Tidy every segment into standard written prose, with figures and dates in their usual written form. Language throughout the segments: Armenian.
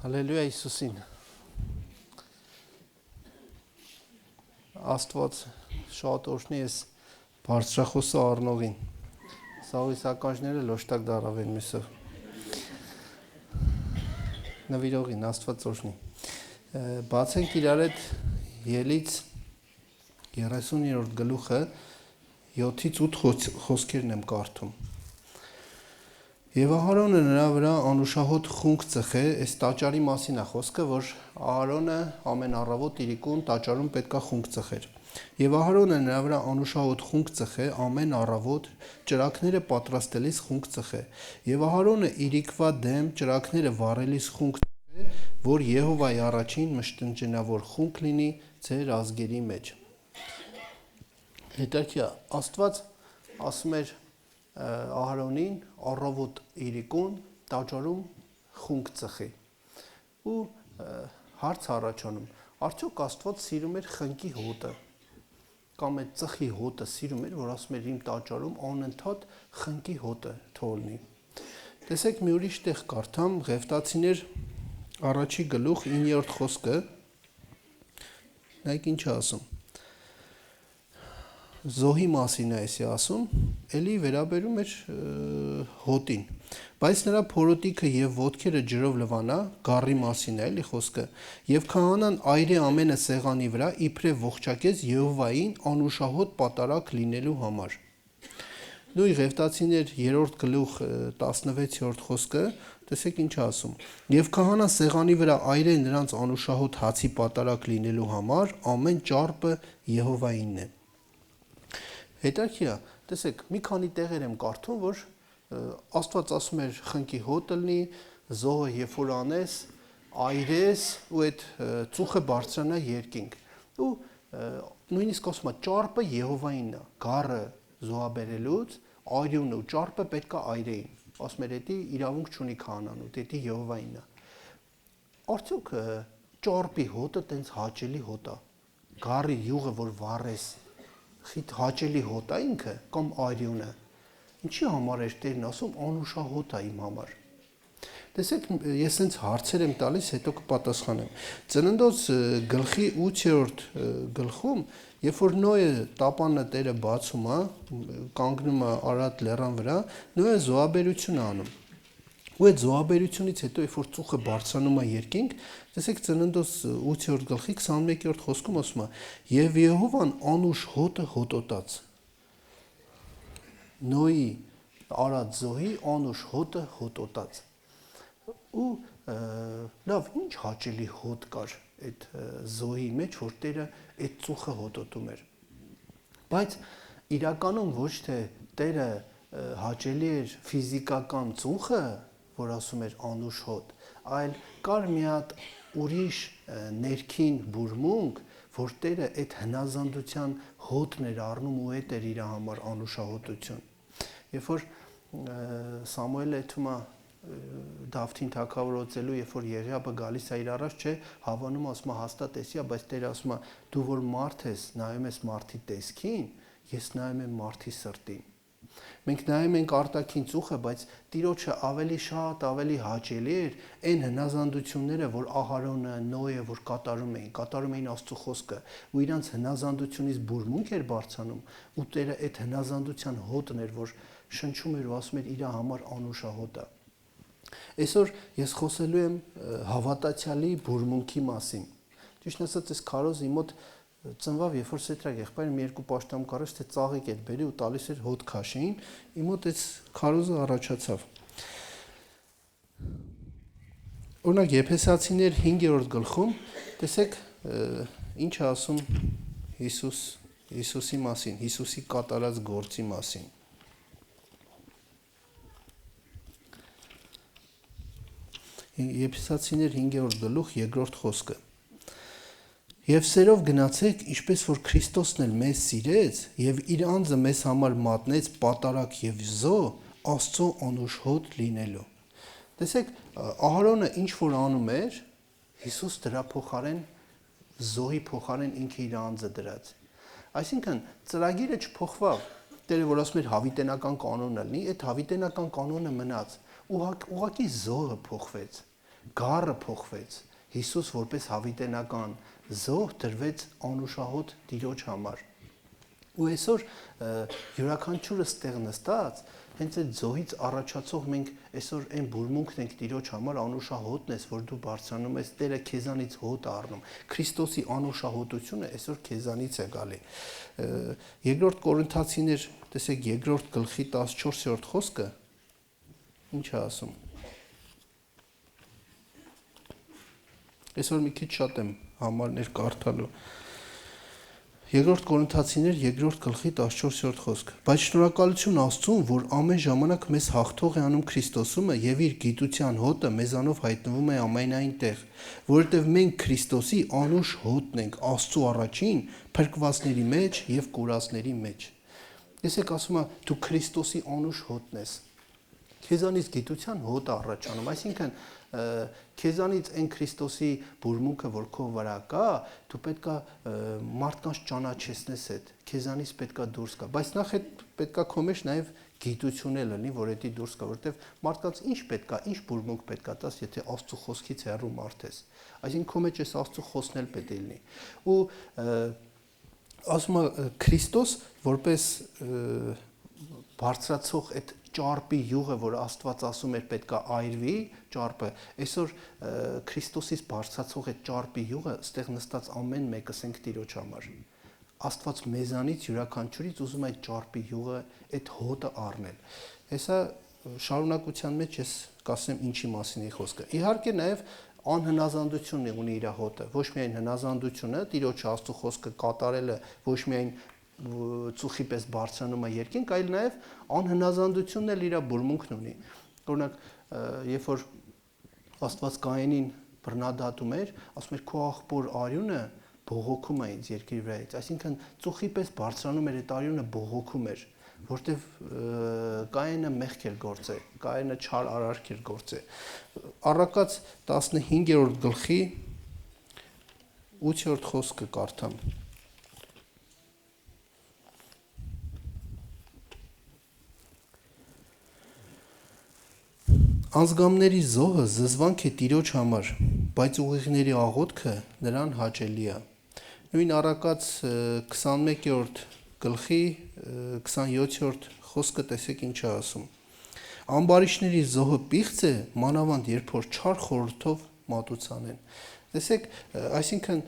Հալելույա Հիսուսին։ Աստված շատ օրհնի ես բարձրախոսը առնողին։ Սաղիս ականջները լոշտակ դարավեն միսով։ Նվիրողին Աստված օրհնի։ Բացենք իրար հետ Ելից 30-րդ գլուխը 7-ից 8 խոսքերն եմ կարդում։ Եվ Ահարոնը նրա վրա անուշահոտ խունկ ծխե, այս տաճարի մասին է խոսքը, որ Ահարոնը ամեն առավոտ իրիկուն տաճարում պետքա խունկ ծխեր։ Եվ Ահարոնը նրա վրա անուշահոտ խունկ ծխե, ամեն առավոտ ճրագները պատրաստելիս խունկ ծխե։ Եվ Ահարոնը իրիկվա դեմ ճրագները վառելիս խունկ ծխե, որ Եհովայի առաջին մշտնջենավոր խունկ լինի ձեր ազգերի մեջ։ Հետաքրքիր է, Աստված ասում էր Ահարոնին առավոտ իրիկուն տաճարում խունկ ծխի։ Ու հարց առաջանում, արդյոք Աստված սիրում էր խնկի հոտը կամ այդ ծխի հոտը սիրում էր, որ ասում էր իմ տաճարում անընդհատ խնկի հոտը թողնի։ Տեսեք մի ուրիշ տեղ կարդամ Ղևտացիներ առաջի գլուխ 9-րդ խոսքը։ Նայեք ինչ է ասում։ Զոհի մասին է էսի ասում, էլի վերաբերում էր հոտին, բայց նրա փորոտիքը եւ ոտքերը ջրով լվանա, գառի մասին է էլի խոսքը, եւ քահանան այրե ամենը սեղանի վրա իբրև ողջակեց Եհովային անուշահոտ պատարագ լինելու համար։ Նույն Ղևտացիներ 3-րդ գլուխ 16-րդ խոսքը, տեսեք ինչ ասում։ Եվ քահանան սեղանի վրա այրե նրանց անուշահոտ հացի պատարագ լինելու համար, ամեն ճարպը Եհովայինն է։ Հետաքրքիր է, տեսեք, մի քանի տեղեր եմ կարդում, որ Աստված ասում էր խնկի հոտը լինի, զոհը երբ որ անես, այրես ու այդ ծուխը բարձրանա երկինք։ Ու նույնիսկ ասում է ճարպը Եհովայինն է, գառը զոհաբերելուց այրյունը ու ճարպը պետքա այրեին։ Ասում էր դա իրավունք չունի քահանան, դա Եհովայինն է։ Արդյոք ճարպի հոտը տենց հաճելի հոտ է։ Գառի յուղը որ վառես խիտ հաճելի հոտ է ինքը կամ այրյունը։ Ինչի համար էր Տերն ասում անուշահոտ է իմ համար։ Տեսեք, ես հենց հարցեր եմ տալիս, հետո կպատասխանեմ։ Ծննդոց գլխի 8-րդ գլխում, երբ որ Նոյը տապանը Տերը բացում է, կանգնում է Արարատ լեռան վրա, Նոյը զոհաբերություն է անում։ Ու այդ զոհաբերությունից հետո երբ որ ծուխը բարձրանում է երկինք, տեսեք Ծննդոց 8-րդ գլխի 21-րդ խոսքում ասում է. «Եվ Եհովան անուշ հոտը հոտոտաց»։ Նոյի արած զոհի անուշ հոտը հոտոտաց։ Ու լավ, ինչ հաճելի հոտ կար այդ զոհի մեջ, որ Տերը այդ ծուխը հոտոտում էր։ Բայց իրականում ոչ թե Տերը հաճելի էր ֆիզիկական ծուխը, որ ասում էր անուշ հոտ, այլ կար մի հատ ուրիշ ներքին բուրմունք, որ Տերը այդ հնազանդության հոտն էր առնում ու այդ էր իր համար անուշահոտություն։ Երբ որ Սամուելը այդում է Դավթին թագավորացելու, երբ որ Եղիաբը գալիս է իր առաջ, չէ, հավանում ասում է հաստատ էսի է, բայց Տերը ասում է դու որ մարդ ես, նայում ես մարդի տեսքին, ես նայում եմ մարդի սրտին։ Մենք նայում ենք արտաքին ծուխը, բայց Տիրոջը ավելի շատ, ավելի հաճելի էր այն հնազանդությունները, որ Ահարոնը, Նոյը որ կատարում էին Աստծո խոսքը, ու իրանց հնազանդությունից բուրմունք էր բարձրանում, ու Տերը այդ հնազանդության հոտն էր, որ շնչում էր ու ասում էր իր համար անուշահոտ է։ Այսօր ես խոսելու եմ հավատացյալի բուրմունքի մասին։ Ճիշտ ասած, այս քարոզը իմ մոտ ծնվավ, երբ որ Սեթրակ եղբայրը մի երկու պաշտամ կարեց, թե ծաղիկ էր բերի ու տալիս էր հոտ քաշեին, իմ մոտ այս քարոզը առաջացավ։ Օրինակ Եփեսացիներ 5-րդ գլխում, տեսեք, ինչ է ասում Հիսուսի մասին, Հիսուսի կատարած գործի մասին։ Եփեսացիներ 5-րդ գլուխ 2-րդ խոսքը։ Եվ սերով գնացեք, ինչպես որ Քրիստոսն էլ մեզ սիրեց եւ իր անձը մեզ համար մատնեց պատարագ եւ զոհ Աստծո անուշ հոտ լինելու։ Տեսեք, Ահարոնը ինչ որ անում էր, Հիսուս դրա փոխարեն զոհի փոխարեն ինքը իր անձը դրած։ Այսինքն ծրագիրը չփոխվավ։ Տերը որ ասում էր հավիտենական կանոնը լինի, այդ հավիտենական կանոնը մնաց։ Ուղղակի զոհը փոխվեց։ գառը փոխվեց, Հիսուս որպես հավիտենական զոհ դրվեց անուշահոտ Տիրոջ համար։ Ու այսօր յուրաքանչյուրը ստեղ նստած հենց այդ զոհից առաջացող մենք այսօր այն բուրմունքն ենք Տիրոջ համար անուշահոտն ես, որ դու բարձրանում ես, Տերը քեզանից հոտ առնում։ Քրիստոսի անուշահոտությունը այսօր քեզանից է գալի։ Երկրորդ Կորինթացիներ, տեսեք, երկրորդ գլխի 14-րդ խոսքը ինչ է ասում։ Այսօր մի քիչ շատ եմ համարներ կարդալու։ Երկրորդ Կորինթացիներ, երկրորդ գլխի 14-րդ խոսքը։ Բայց շնորհակալություն Աստծուն, որ ամեն ժամանակ մեզ հաղթող է անում Քրիստոսումը եւ իր գիտության հոտը մեզանով հայտնվում է ամենայն տեղ, որովհետեւ մենք Քրիստոսի անուշ հոտն ենք Աստծու առաջին փրկվածների մեջ եւ կուրածների մեջ։ Տեսեք, ասում է, դու Քրիստոսի անուշ հոտն ես։ Քեզանից գիտության հոտ առաջանում, այսինքն քեզանից այն Քրիստոսի բուրմունքը, որ քո վրա կա, դու պետքա մարդկանց ճանաչեցնես այդ, քեզանից պետքա դուրս գա, բայց նախ այդ պետքա քո մեջ նաև գիտություն է լինի, որ դա դուրս գա, որովհետև մարդկանց ինչ պետքա, ինչ բուրմունք պետքա տաս, եթե Աստծո խոսքից հեռու մարդ ես։ Այսինքն քո մեջ էս Աստծո խոսքն էլ պետք է լինի։ Ու ասում է Քրիստոս որպես բարձրացող այդ ճարպի յուղը, որ Աստված ասում էր պետքա այրվի, ճարպը, այսօր Քրիստոսից բարձրացող այդ ճարպի յուղը, ստեղ նստած ամեն մեկս ենք Տիրոջ համար։ Աստված մեզանից յուրաքանչյուրից ուզում է այդ ճարպի յուղը, այդ հոտը առնել։ Հեսա շարունակության մեջ ես կասեմ ինչի մասին է խոսքը։ Իհարկե նաև անհնազանդությունն ունի իր հոտը, ոչ միայն հնազանդությունը, Տիրոջ Աստծո խոսքը կատարելը, ոչ միայն ծուխի պես բարձրանում է երկինք, այլ նաև անհնազանդությունն էլ իր բուրմունքն ունի։ Օրինակ, երբ որ Աստված Կայենին բռնադատում էր, ասում էր քո աղբոր արյունը բողոքում է ինձ երկրի վրայից, այսինքն ծուխի պես բարձրանում էր այդ արյունը բողոքում էր, որտեվ Կայենը մեղք էր գործել, Կայենը չար արարք էր գործել։ Առակաց 15-րդ գլխի 8-րդ խոսքը կարդամ։ Անձգամների զոհը զզվանք է Տիրոջ համար, բայց ուղիղների աղոթքը նրան հաճելի է։ Նույն Առակաց 21-րդ գլխի 27-րդ խոսքը տեսեք ինչ է ասում։ Ամբարիշների զոհը պիղծ է, մանավանդ երբ որ չար խորհրդով մատուցանեն։ Տեսեք, այսինքն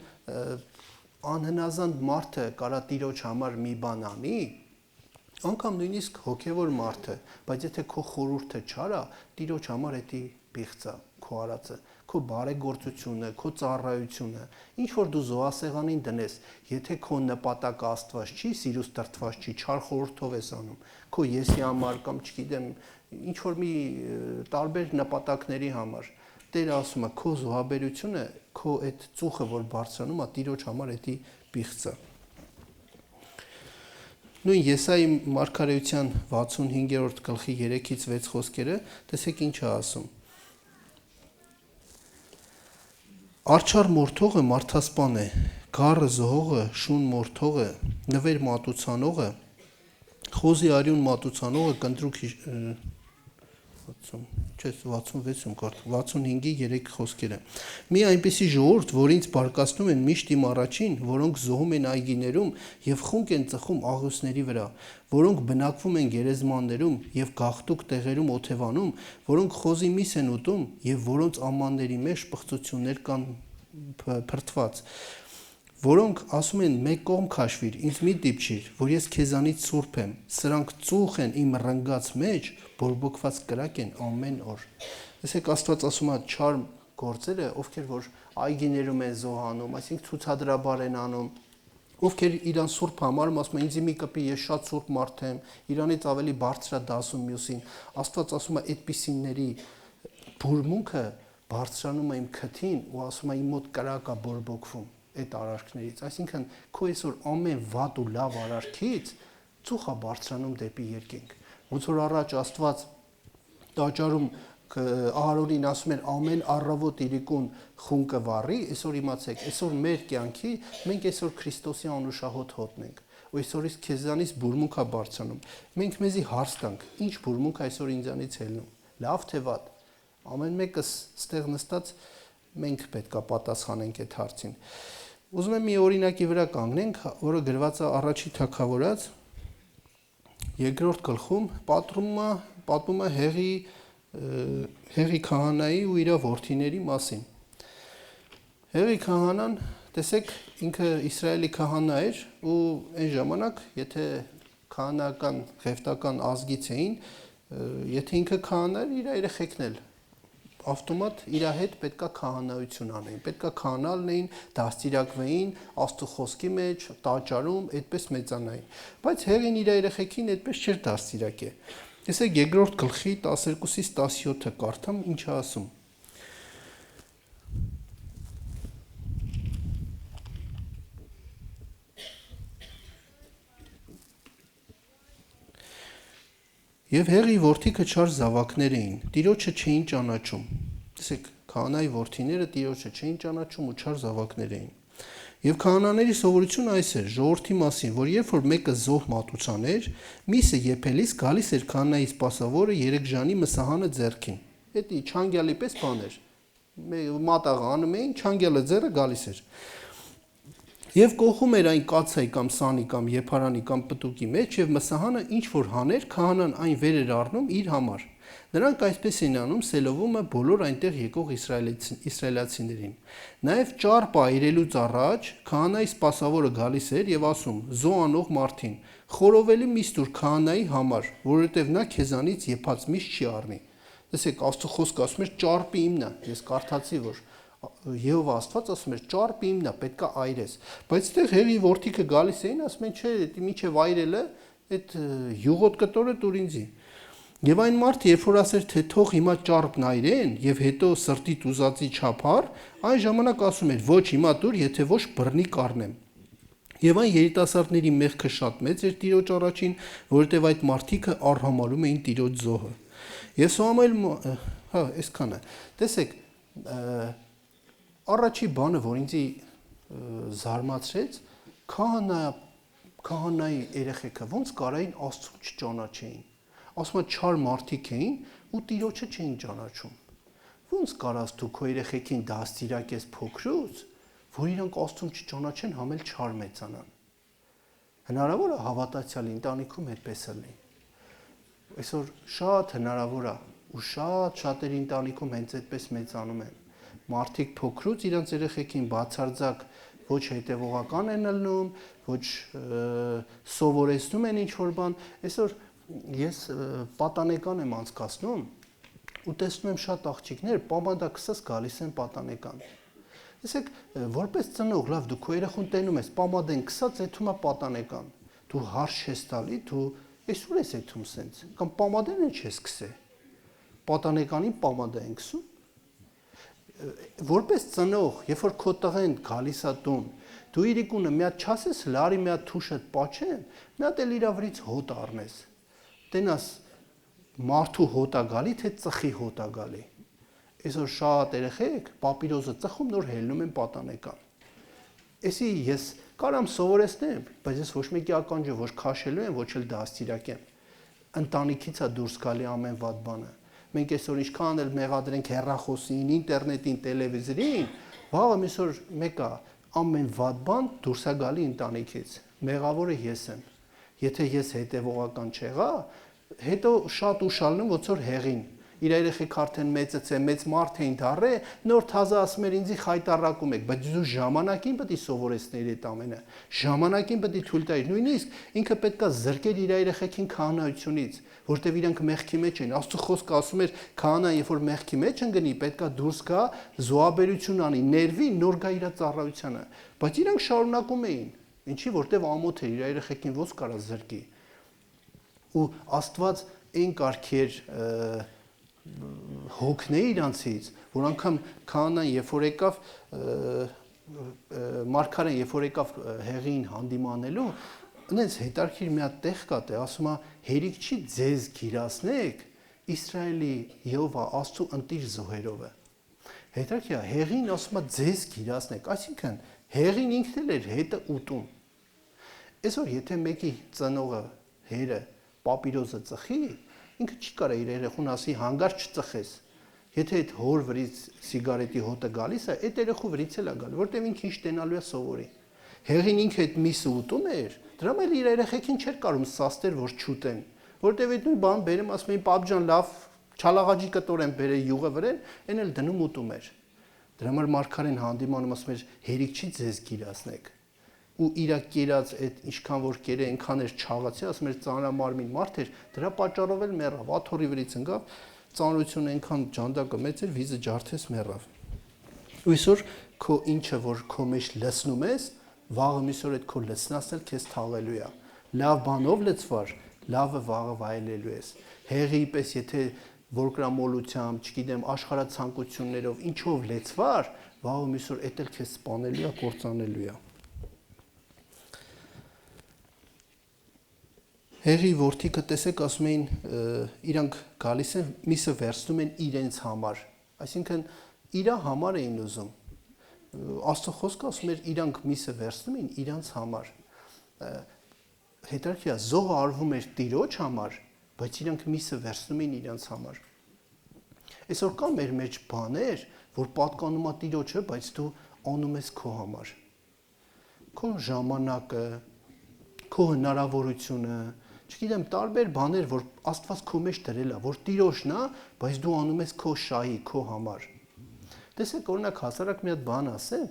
անհնազանդ մարդը կարա Տիրոջ համար մի բան անի, անգամ նույնիսկ հոգևոր մարդը, բայց եթե քո խորհուրդը չար է, Տիրոջ համար էդի պիղծ է քո արածը, քո բարեգործությունը, քո ծառայությունը, ինչ որ դու զոհասեղանին դնես, եթե քո նպատակը Աստված չի, սիրուց տրտված չի, չար խորհրդով ես անում, քո եսի համար կամ չգիտեմ, ինչ որ մի տարբեր նպատակների համար, Տերը ասում է, քո զոհաբերությունը, քո այդ ծուխը, որ բարձրանում է, Տիրոջ համար էդի պիղծ է։ Նույն Եսայի մարգարեության 65-րդ գլխի 3-ից 6 խոսքերը, տեսեք ինչ է ասում։ Արջար մորթողը մարդասպան է, գառը զոհողը, շուն մորթողը, նվեր մատուցանողը, խոզի արյուն մատուցանողը, կնդրուկ 65-ի 3 խոսքերը։ Մի այնպիսի ժողովուրդ, որ ինձ բարկացնում են միշտ իմ առաջին, որոնք զոհում են այգիներում եւ խունկ են ծխում աղյուսների վրա, որոնք բնակվում են գերեզմաններում եւ գաղտուկ տեղերում օթևանում, որոնք խոզի միս են ուտում եւ որոնց ամանների մեջ պղծություններ կան փրթված, որոնք ասում են մեկ կողմ քաշվիր, ինձ մի դիպչիր, որ ես քեզանից սուրբ եմ, սրանք ծուխ են իմ ռնգած մեջ, բորբոքված կրակ են ամեն օր։ Տեսեք, Աստված ասում է չար գործերը, ովքեր որ այգիներում են զոհանում, այսինքն ցուցադրաբար են անում, ովքեր իրան սուրբ համարում, ասում են ինձ մի կպի, ես շատ սուրբ մարդ եմ, իրանից ավելի բարձր է դասում մյուսին։ Աստված ասում է այդպիսիների բուրմունքը բարձրանում է իմ քթին ու ասում է իմ մոտ կրակ է բորբոքվում այդ արարքներից, այսինքն քո այսօր ամեն վատ ու լավ արարքից ծուխ է բարձրանում դեպի երկինք։ Ոնց որ առաջ Աստված տաճարում Ահարոնին ասում էր ամեն առավոտ իրիկուն խունկը վառի, այսօր իմացեք, այսօր մեր կյանքի մենք այսօր Քրիստոսի անուշահոտ հոտն ենք։ Ու այսօր իսկ քեզանից բուրմունք է բարձրանում։ Մենք մեզի հարց տանք, ինչ բուրմունք այսօր ինձանից ելնում։ Լավ թե վատ։ ամեն մեկս ստեղ նստած մենք պետք է պատասխանենք այդ հարցին։ Ուզում եմ մի օրինակի վրա կանգնենք, որը գրված է Առաջի Թագավորաց 2-րդ գլխում, պատմում է Հեղի քահանայի ու իր որդիների մասին։ Հեղի քահանան, տեսեք, ինքը Իսրայելի քահանա էր ու այն ժամանակ, եթե քահանական ղևտական ազգից էին, եթե ինքը քահանա էր, իր երեխեքն էլ ավտոմատ իր հետ պետքա քահանայություն անեին, պետքա քահանա լինեին, դաստիարակվեին, Աստծո խոսքի մեջ, տաճարում, այդպես մեծանային։ Բայց Հեղին իր երեխեքին այդպես չէր դաստիարակե։ Տեսեք 2-րդ գլխի 12-ից 17-ը կարդամ, ինչ է ասում։ Եվ Հեղի որդիքը չար զավակներ էին, Տիրոջը չէին ճանաչում։ Տեսեք, քահանայի որդիները Տիրոջը չէին ճանաչում ու չար զավակներ էին։ Եվ քահանաների սովորությունը այս էր, ժողովրդի մասին, որ երբ որ մեկը զոհ մատուցաներ, միսը եփելիս գալիս էր քահանայի սպասավորը 3 ժանի մսահանը ձեռքին։ Դա չանգյալի պես բան էր։ Մատաղը անում էին, չանգյալը ձեռը գալիս էր։ Եվ կողում էր այն կացայի կամ սանի կամ եփարանի կամ պտուկի մեջ եւ մսահանը ինչ որ հաներ, քահանան այն վեր էր առնում իր համար։ Նրանք այսպես էին անում սելովումը բոլոր այնտեղ եկող իսրայելացիներին։ Նաեւ ճարպը այրելուց առաջ քահանայի սպասավորը գալիս էր եւ ասում. «Զոհ անող մարդին, խորովելի միս դուր քահանայի համար, որովհետեւ նա քեզանից եփած միս չի առնի»։ Տեսեք, Աստծո խոսքը ասում է ճարպը իմն է։ Ես կարդացի, որ Եհովա Աստված ասում էր ճարպը իմն է, պետքա այրես։ Բայց այդտեղ Հեղի որդիքը գալիս էին, ասում են, չէ, դա միջև այրելը, այդ յուղոտ կտորը տուր ինձի։ Եվ այն մարդը, երբ որ ասեր, թե թող հիմա ճարպն այրեն եւ հետո սրտիդ ուզածի չափար, այն ժամանակ ասում էր, ոչ հիմա տուր, եթե ոչ բռնի կառնեմ։ Եվ այն երիտասարդների մեղքը շատ մեծ էր Տիրոջ առաջին, որովհետեւ այդ մարդիկը արհամարում էին Տիրոջ զոհը։ Եվ Սամուել, այսքանը։ Տեսեք, առաջի բանը, որ ինձ զարմացրեց, քահանայի երեխեքը ոնց կարային Աստծուն չճանաչեին։ Ասում է չար մարդիկ էին ու Տիրոջը չէին ճանաչում։ Ոնց կարաս դու քո երեխեքին դաստիարակես փոքրուց, որ իրանք Աստծուն չճանաչեն, համ էլ չար մեծանան։ Հնարավոր է հավատացյալ ընտանիքում այդպես լինի։ Այսօր շատ հնարավոր է ու շատերի ընտանիքում հենց այդպես մեծանում են։ Մարդիկ փոքրուց իրանց երեխեքին բացարձակ ոչ հետևողական են ելնում, ոչ սովորեցնում են ինչ-որ բան։ Այսօր ես պատանեկան եմ անցկացնում ու տեսնում եմ շատ աղջիկներ պամադակսած գալիս են պատանեկան։ Տեսեք, որպես ծնող, լավ դու քո երեխուն տենում ես, պամադեն քսած եթում է պատանեկան։ Դու հարց չես տալի, դու այսօր ես եթում սենց, կամ պամադեն են չես քսե։ Պատանեկանին պամադա են քսում։ Որպես ծնող, երբ որ քո տղեն գալիս է տուն, դու իրիկունը մի հատ չասես, լարի մի հատ թուշը պաչեն, մի հատ էլ իր վրից հոտ առնես։ Տենաս մարդու հոտ է գալի, թե ծխի հոտ է գալի։ Այսօր շատ երեխեք պապիրոզը ծխում նոր հելնում են պատանեկան։ Էսի ես կարամ սովորեցնեմ, բայց ես ոչ մեկի ականջը ոչ քաշելու եմ, ոչ էլ դաստիարակեմ։ Ընտանիքից է դուրս գալի ամեն վատ բանը։ Մենք այսօր ինչքան էլ մեղադրենք հեռախոսին, ինտերնետին, տելևիզորին, վաղը այսօր մեկը ամեն վատ բան դուրս է գալի ընտանիքից։ Մեղավորը ես եմ։ Եթե ես հետևողական չեղա, հետո շատ ուշալնում ոնց որ Հեղին։ Իր երեխեք արդեն մեծացե, մեծ մարդ էին դառե, նոր թազա ասում էր ինձի խայտարակում եք, բայց դու ժամանակին պետք է սովորեցնեիր այդ ամենը։ Ժամանակին պետք է թույլ տայիր։ Նույնիսկ ինքը պետքա զրկեր իր երեխեքին քահանայությունից, որտեվ իրանք մեղքի մեջ են։ Աստծո խոսքը ասում էր, քահանան, երբ որ մեղքի մեջ ընկնի, պետքա դուրս գա, զոհաբերություն անի, ներվի, նոր գա իր ծառայությանը։ Բայց իրանք շարունակում էին։ Ինչի, որտեվ ամոթ էր, իր երեխեքին ոնց կարա զրկի։ Ու Աստված այն կարգի էր հոգնեի իրանցից, որ անգամ քահանան երբ որ եկավ մարգարեն երբ որ եկավ Հեղին հանդիմանելու, այնց հետարքիր մի հատ տեղ կա, ասում է հերիք չի ձեզ գիրացնեք Իսրայելի Եհովա Աստծո ընտիր զոհերովը։ Հետարքիր Հեղին ասում է ձեզ գիրացնեք, այսինքն Հեղին ինքն էլ էր հետը ուտում։ Այսօր եթե մեկի ծնողը հերը պապիրոզը ծխի, ինքը չի կարա իր երեխուն ասի հանգար չծխես։ Եթե այդ հոր վրից սիգարետի հոտը գալիս է, այդ երեխու վրից էլ է գալի, որտեղ ինքը ինչ տենալու է սովորի։ Հեղին ինքը այդ միսը ուտում էր, դրա մեջ իր երեխեքին չէր կարում սաստեր, որ չուտեն, որտեղ այդ նույն բան բերեմ, ասում էին պապջան լավ չալաղաջի կտոր են բերել յուղը վրան, այն էլ դնում ուտում էր։ Դրա համար Մարգարեն հանդիմանում ասում էր հերիք չի ձեզ գիրացնեք։ Ու իր կերած այդ ինչքան որ կերը այնքան էր չաղացի, ասում էր ծանրամարմին մարդ էր, դրա պատճառով էլ մեռավ, աթոռի վրից ընկավ, ծանրությունը այնքան ջանդակը մեծ էր, վիզը ջարդես մեռավ։ Ու այսօր քո ինչը որ քո մեջ լցնում ես, վաղը միսօր այդ քո լցնածն էլ քեզ թաղելու է։ Լավ բանով լցվար, լավը վաղը վայելելու ես։ Հեղի պես եթե որկրամոլությամբ, չգիտեմ, աշխարհացանկություններով ինչով լեցվար, վաղը միսօր էդ էլ քեզ սպանելու է, կործանելու է։ Հեղի որդիքը տեսեք ասում էին իրանք գալիս են միսը վերցնում են իրենց համար, այսինքն իրա համար էին ուզում։ Աստծո խոսքը ասում էր իրանք միսը վերցնում են իրանց համար։ Հետարքի է զոհը արվում էր Տիրոջ համար, բայց իրանք միսը վերցնում են իրանց համար։ Այսօր կա մեր մեջ բաներ, որ պատկանում է Տիրոջը, բայց դու անում ես քո համար։ Քո ժամանակը, քո հնարավորությունը, չգիտեմ, տարբեր բաներ, որ Աստված քո մեջ դրել է, որ Տիրոջն է, բայց դու անում ես քո շահի, քո համար։ Տեսեք, օրինակ հասարակ մի հատ բան ասեմ,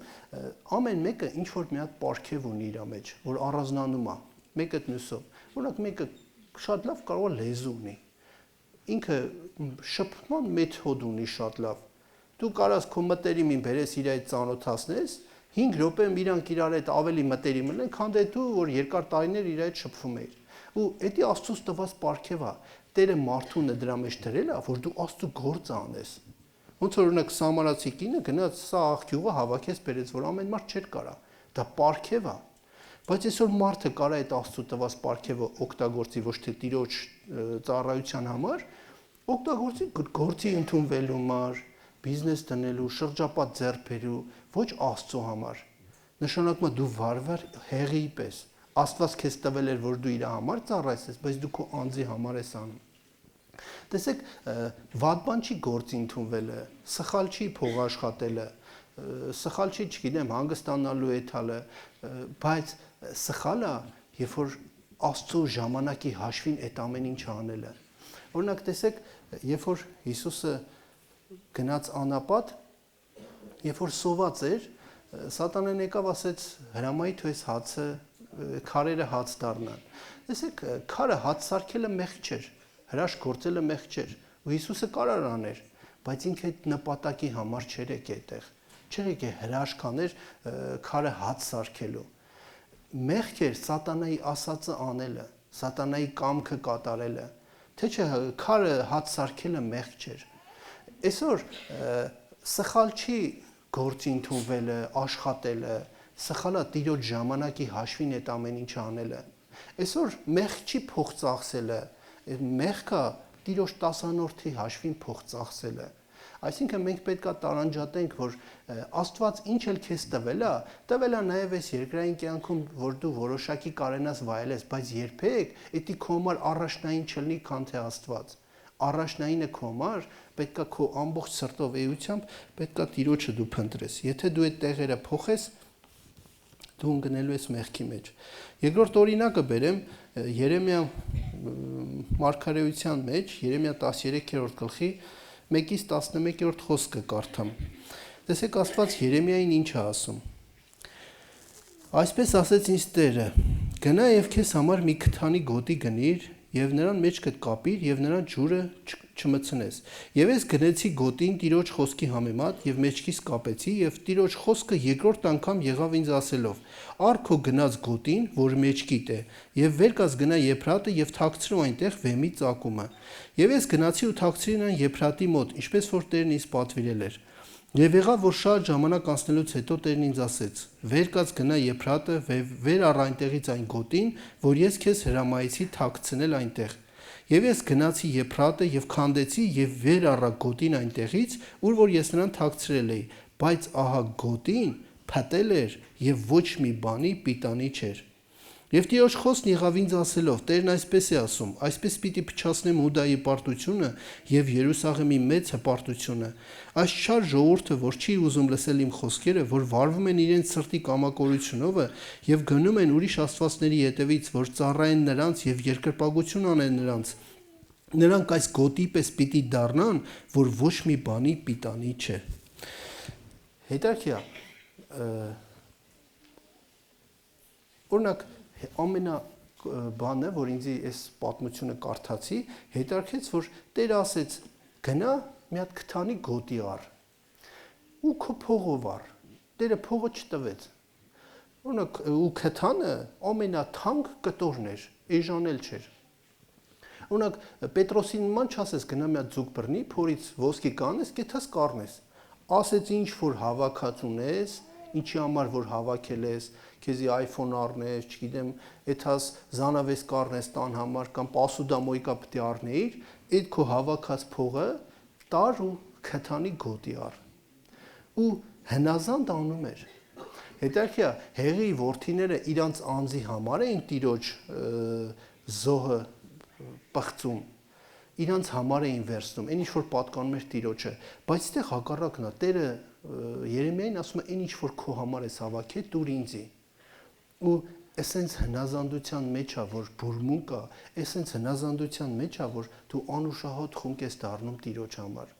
ամեն մեկը ինչ որ մի հատ պարգև ունի իր մեջ, որ առանձնանում է, մեկը մյուսով։ Օրինակ մեկը շատ լավ կարող է լեզու ունի։ Ինքը շփման մեթոդ ունի շատ լավ։ Դու կարաս քո մտերիմին բերես իր այդ ծանոթացնես, 5 րոպեում իրանք իրար հետ ավելի մտերիմ լինեն, քան դու որ երկար տարիներ իր հետ շփվում ես։ Ու դա Աստծոց տված պարգև է։ Տերը մարդունը դրա մեջ դրել է, որ դու Աստծո գործը անես։ Ոնց որ օրինակ սամարացի կինը գնաց սա աղջյուղը հավաքեց բերեց, որ ամեն մարդ չէր կարա։ Դա պարգև է։ Բայց այսօր մարդը կարա այդ Աստծո տված պարգևը օգտագործի ոչ թե Տիրոջ ծառայության համար, օգտագործի գործի ընդունվելու համար, բիզնես տնելու, շրջապատ ձեռք բերելու, ոչ Աստծո համար։ Նշանակում է դու վարվար հեղի պես։ Աստված քեզ տվել էր, որ դու իր համար ծառայես, բայց դու քո անձի համար ես անում։ Տեսեք, վատ բան չի գործի ընդունվելը, սխալ չի փող աշխատելը, սխալ չի, չգիտեմ, հանգստանալու էթալը, բայց սխալը, երբ որ Աստծո ժամանակի հաշվին այդ ամեն ինչ անելը։ Օրինակ տեսեք, երբ որ Հիսուսը գնաց անապատ, երբ որ սոված էր, Սատանան եկավ ասեց հրամայի թույս հացը, քարերը հաց դառնան։ Տեսեք, քարը հաց սարքելը մեղք չէր, հրաշք գործելը մեղք չէր, ու Հիսուսը կարար աներ, բայց ինքը այդ նպատակի համար չէր եկել այդտեղ, չէր եկել հրաշք աներ քարը հաց սարքելու։ Մեղք էր Սատանայի ասածը անելը, Սատանայի կամքը կատարելը, թե չէ քարը հաց սարքելը մեղք չէր։ Այսօր սխալ չի գործի ընդունվելը, աշխատելը, սխալա Տիրոջ ժամանակի հաշվին այդ ամեն ինչ անելը։ Այսօր մեղք չի փող ծախսելը, մեղքա Տիրոջ տասանորդի հաշվին փող ծախսելը։ Այսինքն մենք պետք է տարանջատենք, որ Աստված ինչ էլ քեզ տվել է նաև այս երկրային կյանքում, որ դու որոշակի կարենաս վայելես, բայց երբեք դա քո համար առաջնային չլինի, քան թե Աստված։ Առաջնայինը քո համար պետք է քո ամբողջ սրտով էությամբ պետք է Տիրոջը դու փնտրես։ Եթե դու այդ տեղերը փոխես, դու ընկնելու ես մեղքի մեջ։ Երկրորդ օրինակը բերեմ Երեմիա մարգարեության մեջ, Երեմիա 13-րդ գլխի 1-ից 11-րդ խոսքը կարդամ։ Տեսեք Աստված Երեմիային ինչ է ասում։ Այսպես ասեց ինձ Տերը. գնա եւ քեզ համար մի քթանի գոտի գնիր եւ նրան մեջ կտկապիր եւ նրան ջուրը չմցնես։ Եվ ես գնեցի գոտին Տիրոջ խոսքի համեմատ եւ մեջքիս կապեցի եւ Տիրոջ խոսքը երկրորդ անգամ եղավ ինձ ասելով. Ար քո գնաց գոտին, որ մեջքիդ է, եւ վեր կաց գնա Եփրատը եւ թաքցրու այնտեղ վեմի ծակումը։ Եվ ես գնացի ու թաքցրի նրան Եփրատի մոտ, ինչպես որ Տերն ինձ պատվիրել էր։ Եվ եղավ, որ շատ ժամանակ անցնելուց հետո Տերն ինձ ասեց. Վեր կաց գնա Եփրատը, վեր առ այնտեղից այն գոտին, որ ես քեզ հրամայեցի թաքցնել այնտեղ։ Եվ ես գնացի Եփրատը եւ քանդեցի եւ վեր առա գոտին այնտեղից, ուր որ ես նրան թաքցրել էի, բայց ահա գոտին փտել էր եւ ոչ մի բանի պիտանի չէր։ Եվ Տիրոջ խոսքն եղավ ինձ ասելով. Տերն այսպես է ասում. այսպես պիտի փչացնեմ Հուդայի պարտությունը եւ Երուսաղեմի մեծ հպարտությունը։ Այս չար ժողովուրդը, որ չի ուզում լսել իմ խոսքերը, որ վարվում են իրենց սրտի կամակորությունով եւ գնում են ուրիշ աստվածների ետևից, որ ծառայեն նրանց եւ երկրպագություն անեն նրանք այս գոտի պես պիտի դառնան, որ ոչ մի բանի պիտանի չէ։ Հետաքրքիր է, օրինակ ամենա բանը, որ ինձ այս պատմությունը կարդացի, հետաքրքրեց, որ Տերը ասեց. գնա մի հատ քթանի գոտի առ ու քո փողով առ։ Տերը փողը չտվեց։ Օրինակ ու քթանը ամենաթանկ կտորն էր, էժանել չէր։ Օրինակ Պետրոսին նման չասես գնա մի հատ ձուկ բռնի, փորից ոսկի կանես, կեթաս կառնես։ Ասեց ինչ որ հավաքած ունես, ինչի համար որ հավաքել ես, քեզի iPhone առնես, չգիտեմ, էթաս զանավես կառնես տան համար կամ պասուդամոյկա պետք է առնեիր, այդ քո հավաքած փողը տար ու քթանի գոտի առ։ Ու հնազանդ անում էր։ Հետաքրքիր է, հեղի որդիները իրանց անձի համար էին Տիրոջ զոհը պղծում, իրանց համար էին վերցնում, այն ինչ որ պատկանում էր Տիրոջը, բայց այդտեղ հակառակն է, Տերը Երեմիային ասում է, այն ինչ որ քո համար ես հավաքել, տուր ինձի։ Ու էսենց հնազանդության մեջ է, որ բուրմուն կա, էսենց հնազանդության մեջ է, որ դու անուշահոտ խունկ ես դառնում Տիրոջ համար։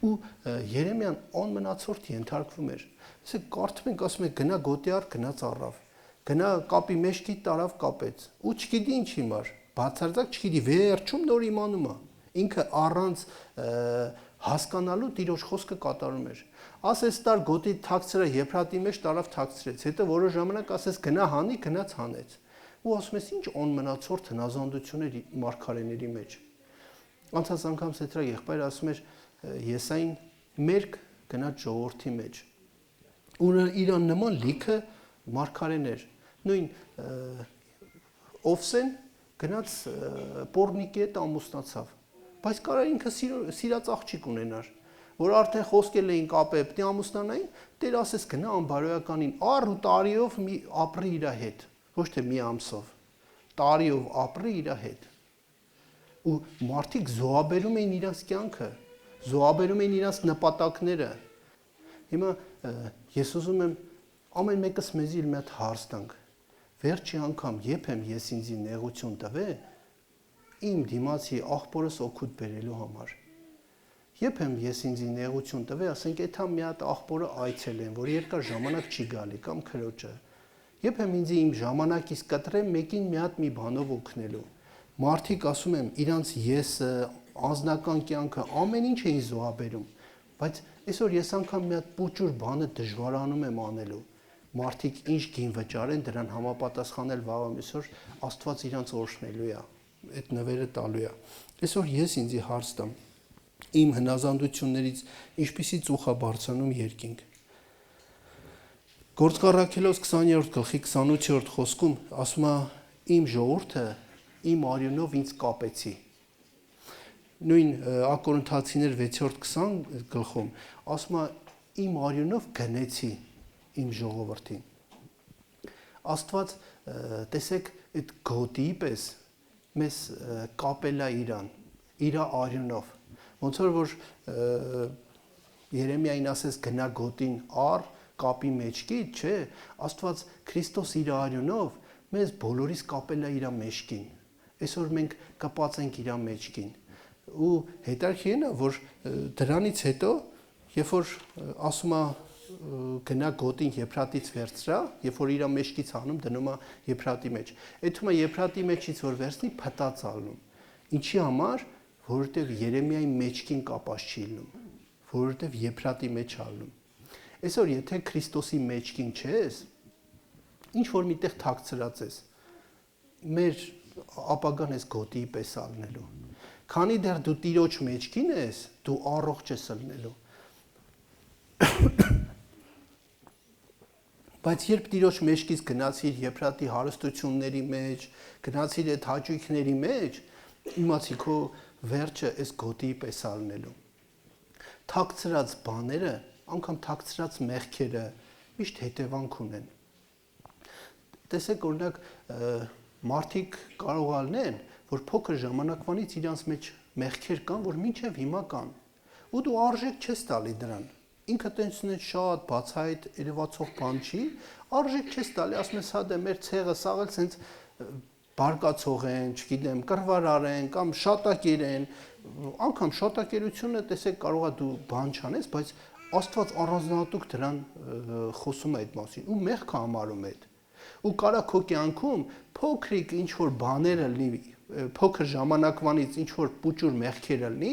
Ու Երեմիան անմնացորդ ենթարկվում էր։ Ասեք կարդում ենք, ասում է գնա գոտի առ, գնաց առավ։ Գնա կապի մեջքի տարավ կապեց։ Ու չգիտի ինչ հիմար, բացարձակ չգիտի, վերջում նոր իմանում է։ Ինքը առանց հասկանալու Տիրոջ խոսքը կատարում էր։ Ասես տար գոտի թաքցրը Եփրատի մեջ տարավ թաքցրեց, հետո որոշ ժամանակ ասես գնա հանի, գնաց հանեց։ Ու ասում ես ինչ անմնացորդ հնազանդություն էր մարգարեների մեջ։ Անցած անգամ Սեթրա եղբայրը ասում էր Եսային մերկ գնաց ժողովրդի մեջ։ Ու իրան նման լիքը մարգարեներ։ Նույն Օվսեն գնաց Պորնիկի հետ ամուսնացավ։ Բայց կարա ինքը սիրած աղջիկ ունենար, որ արդեն խոսքել էին կապե, պետք է ամուսնանային, Տեր ասես գնա անբարոյականին, առ ու տարիով մի ապրի իր հետ, ոչ թե մի ամսով, տարիով ապրի իր հետ։ Ու մարդիկ զոհաբերում էին իրենց կյանքը, զոհաբերում էին իրենց նպատակները։ Հիմա ես ուզում եմ ամեն մեկս մեզի մի հատ հարց տանք։ Վերջի անգամ երբ եմ ես ինձի նեղություն տվե իմ դիմացի աղբորս օգուտ բերելու համար։ Երբ եմ ես ինձի նեղություն տվե, ասենք էթա մի հատ աղբորը այցելեն, որ երկար ժամանակ չի գալի կամ քրոջը։ Երբ եմ ինձի իմ ժամանակից կտրեմ մեկին մի հատ մի բանով օգնելու։ Մարդիկ ասում եմ, իրանց եսը, անձնական կյանքը ամեն ինչ էին զոհաբերում, բայց այսօր ես անգամ մի հատ պուճուր բանը դժվարանում եմ անելու։ Մարդիկ ինչ գին վճարեն, դրան համապատասխանել վաղը այսօր Աստված իրանց օրհնելու է, այդ նվերը տալու է։ Այսօր ես ինձի հարց տամ, իմ հնազանդություններից ինչպիսի ծուխ է բարձրանում երկինք։ Գործառաքելոց 20-րդ գլխի 28-րդ խոսքում ասում է իմ ժողովուրդը իմ արյունով ինձ կապեցի։ Նույն Ակորինթացիներ 6-րդ 20 գլխում ասում է իմ արյունով գնեցի իմ ժողովրդին։ Աստված տեսեք այդ գոտիի պես մեզ կապել է իրան, իր արյունով։ Ոնց որ Երեմիային ասես գնա գոտին առ կապի մեջքի, չէ, Աստված Քրիստոս իր արյունով մեզ բոլորիս կապել է իր մեջքին։ Այսօր մենք կապած ենք իր մեջքին։ Ու հետաքրքիրն է, որ դրանից հետո, երբ որ ասում է գնա գոտին Եփրատից վերցրա, երբ որ իր մեջքից հանում դնում է Եփրատի մեջ։ Այդում է Եփրատի մեջից որ վերցնի փտած ալնում։ Ինչի համար, որովհետև Երեմիայի մեջքին կապած չի լինում, որովհետև Եփրատի մեջ ալնում։ Այսօր եթե Քրիստոսի մեջքին չես, ինչ որ միտեղ թաքցրած ես, մեր ապագան ես գոտիի պես ալնելու։ Քանի դեռ դու Տիրոջ մեջքին ես, դու առողջ ես ալնելու։ Բայց երբ Տիրոջ մեջքից գնացիր Եփրատի հարստությունների մեջ, գնացիր այդ հաճույքների մեջ, իմացի քո վերջը այս գոտիի պես ալնելու։ Թաքցրած բաները, անգամ թաքցրած մեղքերը միշտ հետևանք ունեն։ տեսեք օրինակ մարդիկ կարող ալնեն, որ փոքր ժամանակվանից իրանց մեջ մեղքեր կան, որ մինչև հիմա կան։ Ու դու արժեք չես տալի դրան։ Ինքը տենցն է շատ բացահայտ երևացող բան չի, արժեք չես տալի, ասում ես հա դե մեր ցեղը սաղել սենց բարկացող են, չգիտեմ, կռվարար են կամ շատակեր են, անգամ շատակերությունը տեսեք կարող է դու բան չանես, բայց Աստված առանձնահատուկ դրան խոսում է այդ մասին ու մեղքը համարում է։ Ու կարա քո կյանքում փոքրիկ ինչ որ բաները լինի, փոքր ժամանակվանից ինչ որ պուճուր մեղքեր լինի,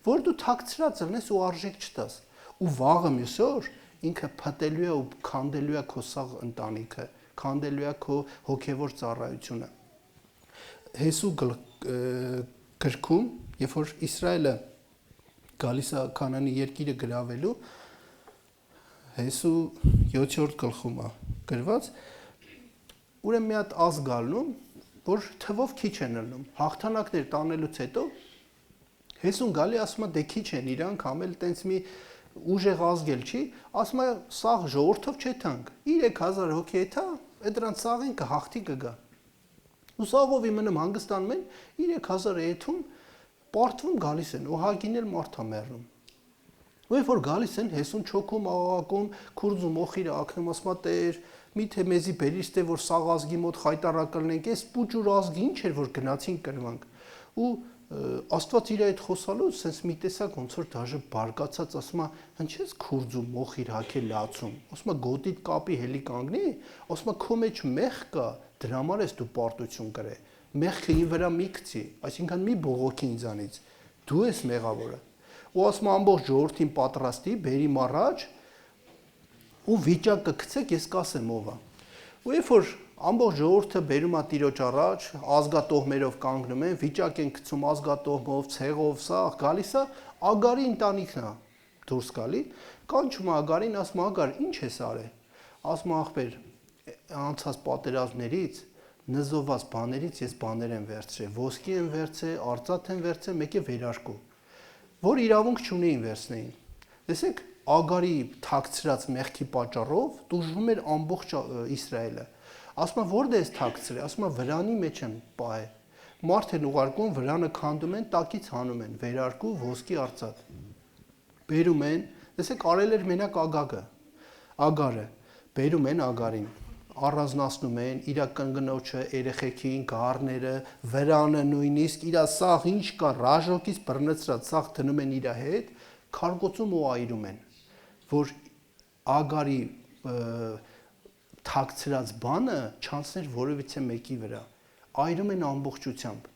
որ դու թաքցրած լինես ու արժեք չտաս։ Ու վաղը մյուս օր ինքը փտելու է ու քանդելու է քո սաղ ընտանիքը, քանդելու է քո հոգևոր ծառայությունը։ Հեսու գրքում, երբ որ Իսրայելը գալիս է Քանանի երկիրը գրավելու, Հեսու 7-րդ գլխում է գրված, ուրեմն մի հատ ազգ ալնում, որ թվով քիչ են ելնում, հաղթանակներ տանելուց հետո Հեսուն գալի ասում է դե քիչ են իրանք, համել տենց մի ուժեղ ազգել չի, ասում է սաղ ժողովրդով չեթանք, 3000 հոգի էթա, այդ դրանց սաղին կհաղթի կգա։ Ու սաղով իմնեմ հանգստանում են 3000 էթում պարտվում գալիս են, ու հագին էլ մարդ է մեռնում։ Ու երբ որ գալիս են, Հեսուն չոքում, աղաղակում, քուրձում օխիրը ակնում, ասում է Տեր, միթե մեզի բերիր ստե որ սաղ ազգի մոտ խայտարակը լինենք, այս պուճուր ազգի ինչ էր որ գնացին կրվանք։ Ու Աստված իր այդ խոսալուց sense մի տեսակ ոնց որ դաժե բարկացած ասում է հնչես քուրձում մոխիր հակել լացում ասում է գոտիդ կապի հելի կանգնի ասում է քո մեջ մեղ կա դրա համար ես դու պարտություն կրե մեղքը ի վրա մի գցի այսինքն մի բողոքի ինձանից դու ես մեղավորը ու ասում է ամբողջ ժողովրդին պատրաստի բերի մառաջ ու վիճակը գցեք ես կասեմ ով է ու երբ որ ամբողջ ժողովուրդը բերում է Տիրոջ առաջ, ազգատոհմերով կանգնում են, վիճակ են գցում ազգատոհմով, ցեղով, սա գալիս է Ագարի ընտանիքն է դուրս գալի, կանչում է Ագարին, ասում է Ագար, ինչ ես արել։ Ասում է ախպեր, անցած պատերազմներից, նզովված բաներից ես բաներ եմ վերցրել, ոսկի եմ վերցրել, արծաթ եմ վերցրել, մեկ է վերարկու, որ իրավունք չունեին վերցնեին։ Տեսեք, Ագարի թաքցրած մեղքի պատճառով տուժվում էր ամբողջ Իսրայելը։ Ասում է որտե ես թաքցրել, ասում է վրանի մեջ եմ պահել։ Մարդ են ուղարկում, վրանը քանդում են, տակից հանում են, վերարկու, ոսկի արծաթ։ Բերում են, տեսեք արել էր մենակ Ագարը, բերում են Ագարին, առանձնացնում են իր կնգնոջը, երեխեքին, գառները, վրանը նույնիսկ իր սաղ ինչ կա, ռաժոկից բռնցրած սաղ դնում են իր հետ, քարգոցում ու այրում են, որ Ագարի թաքցրած բանը չանցներ որևիցե մեկի վրա, այրում են ամբողջությամբ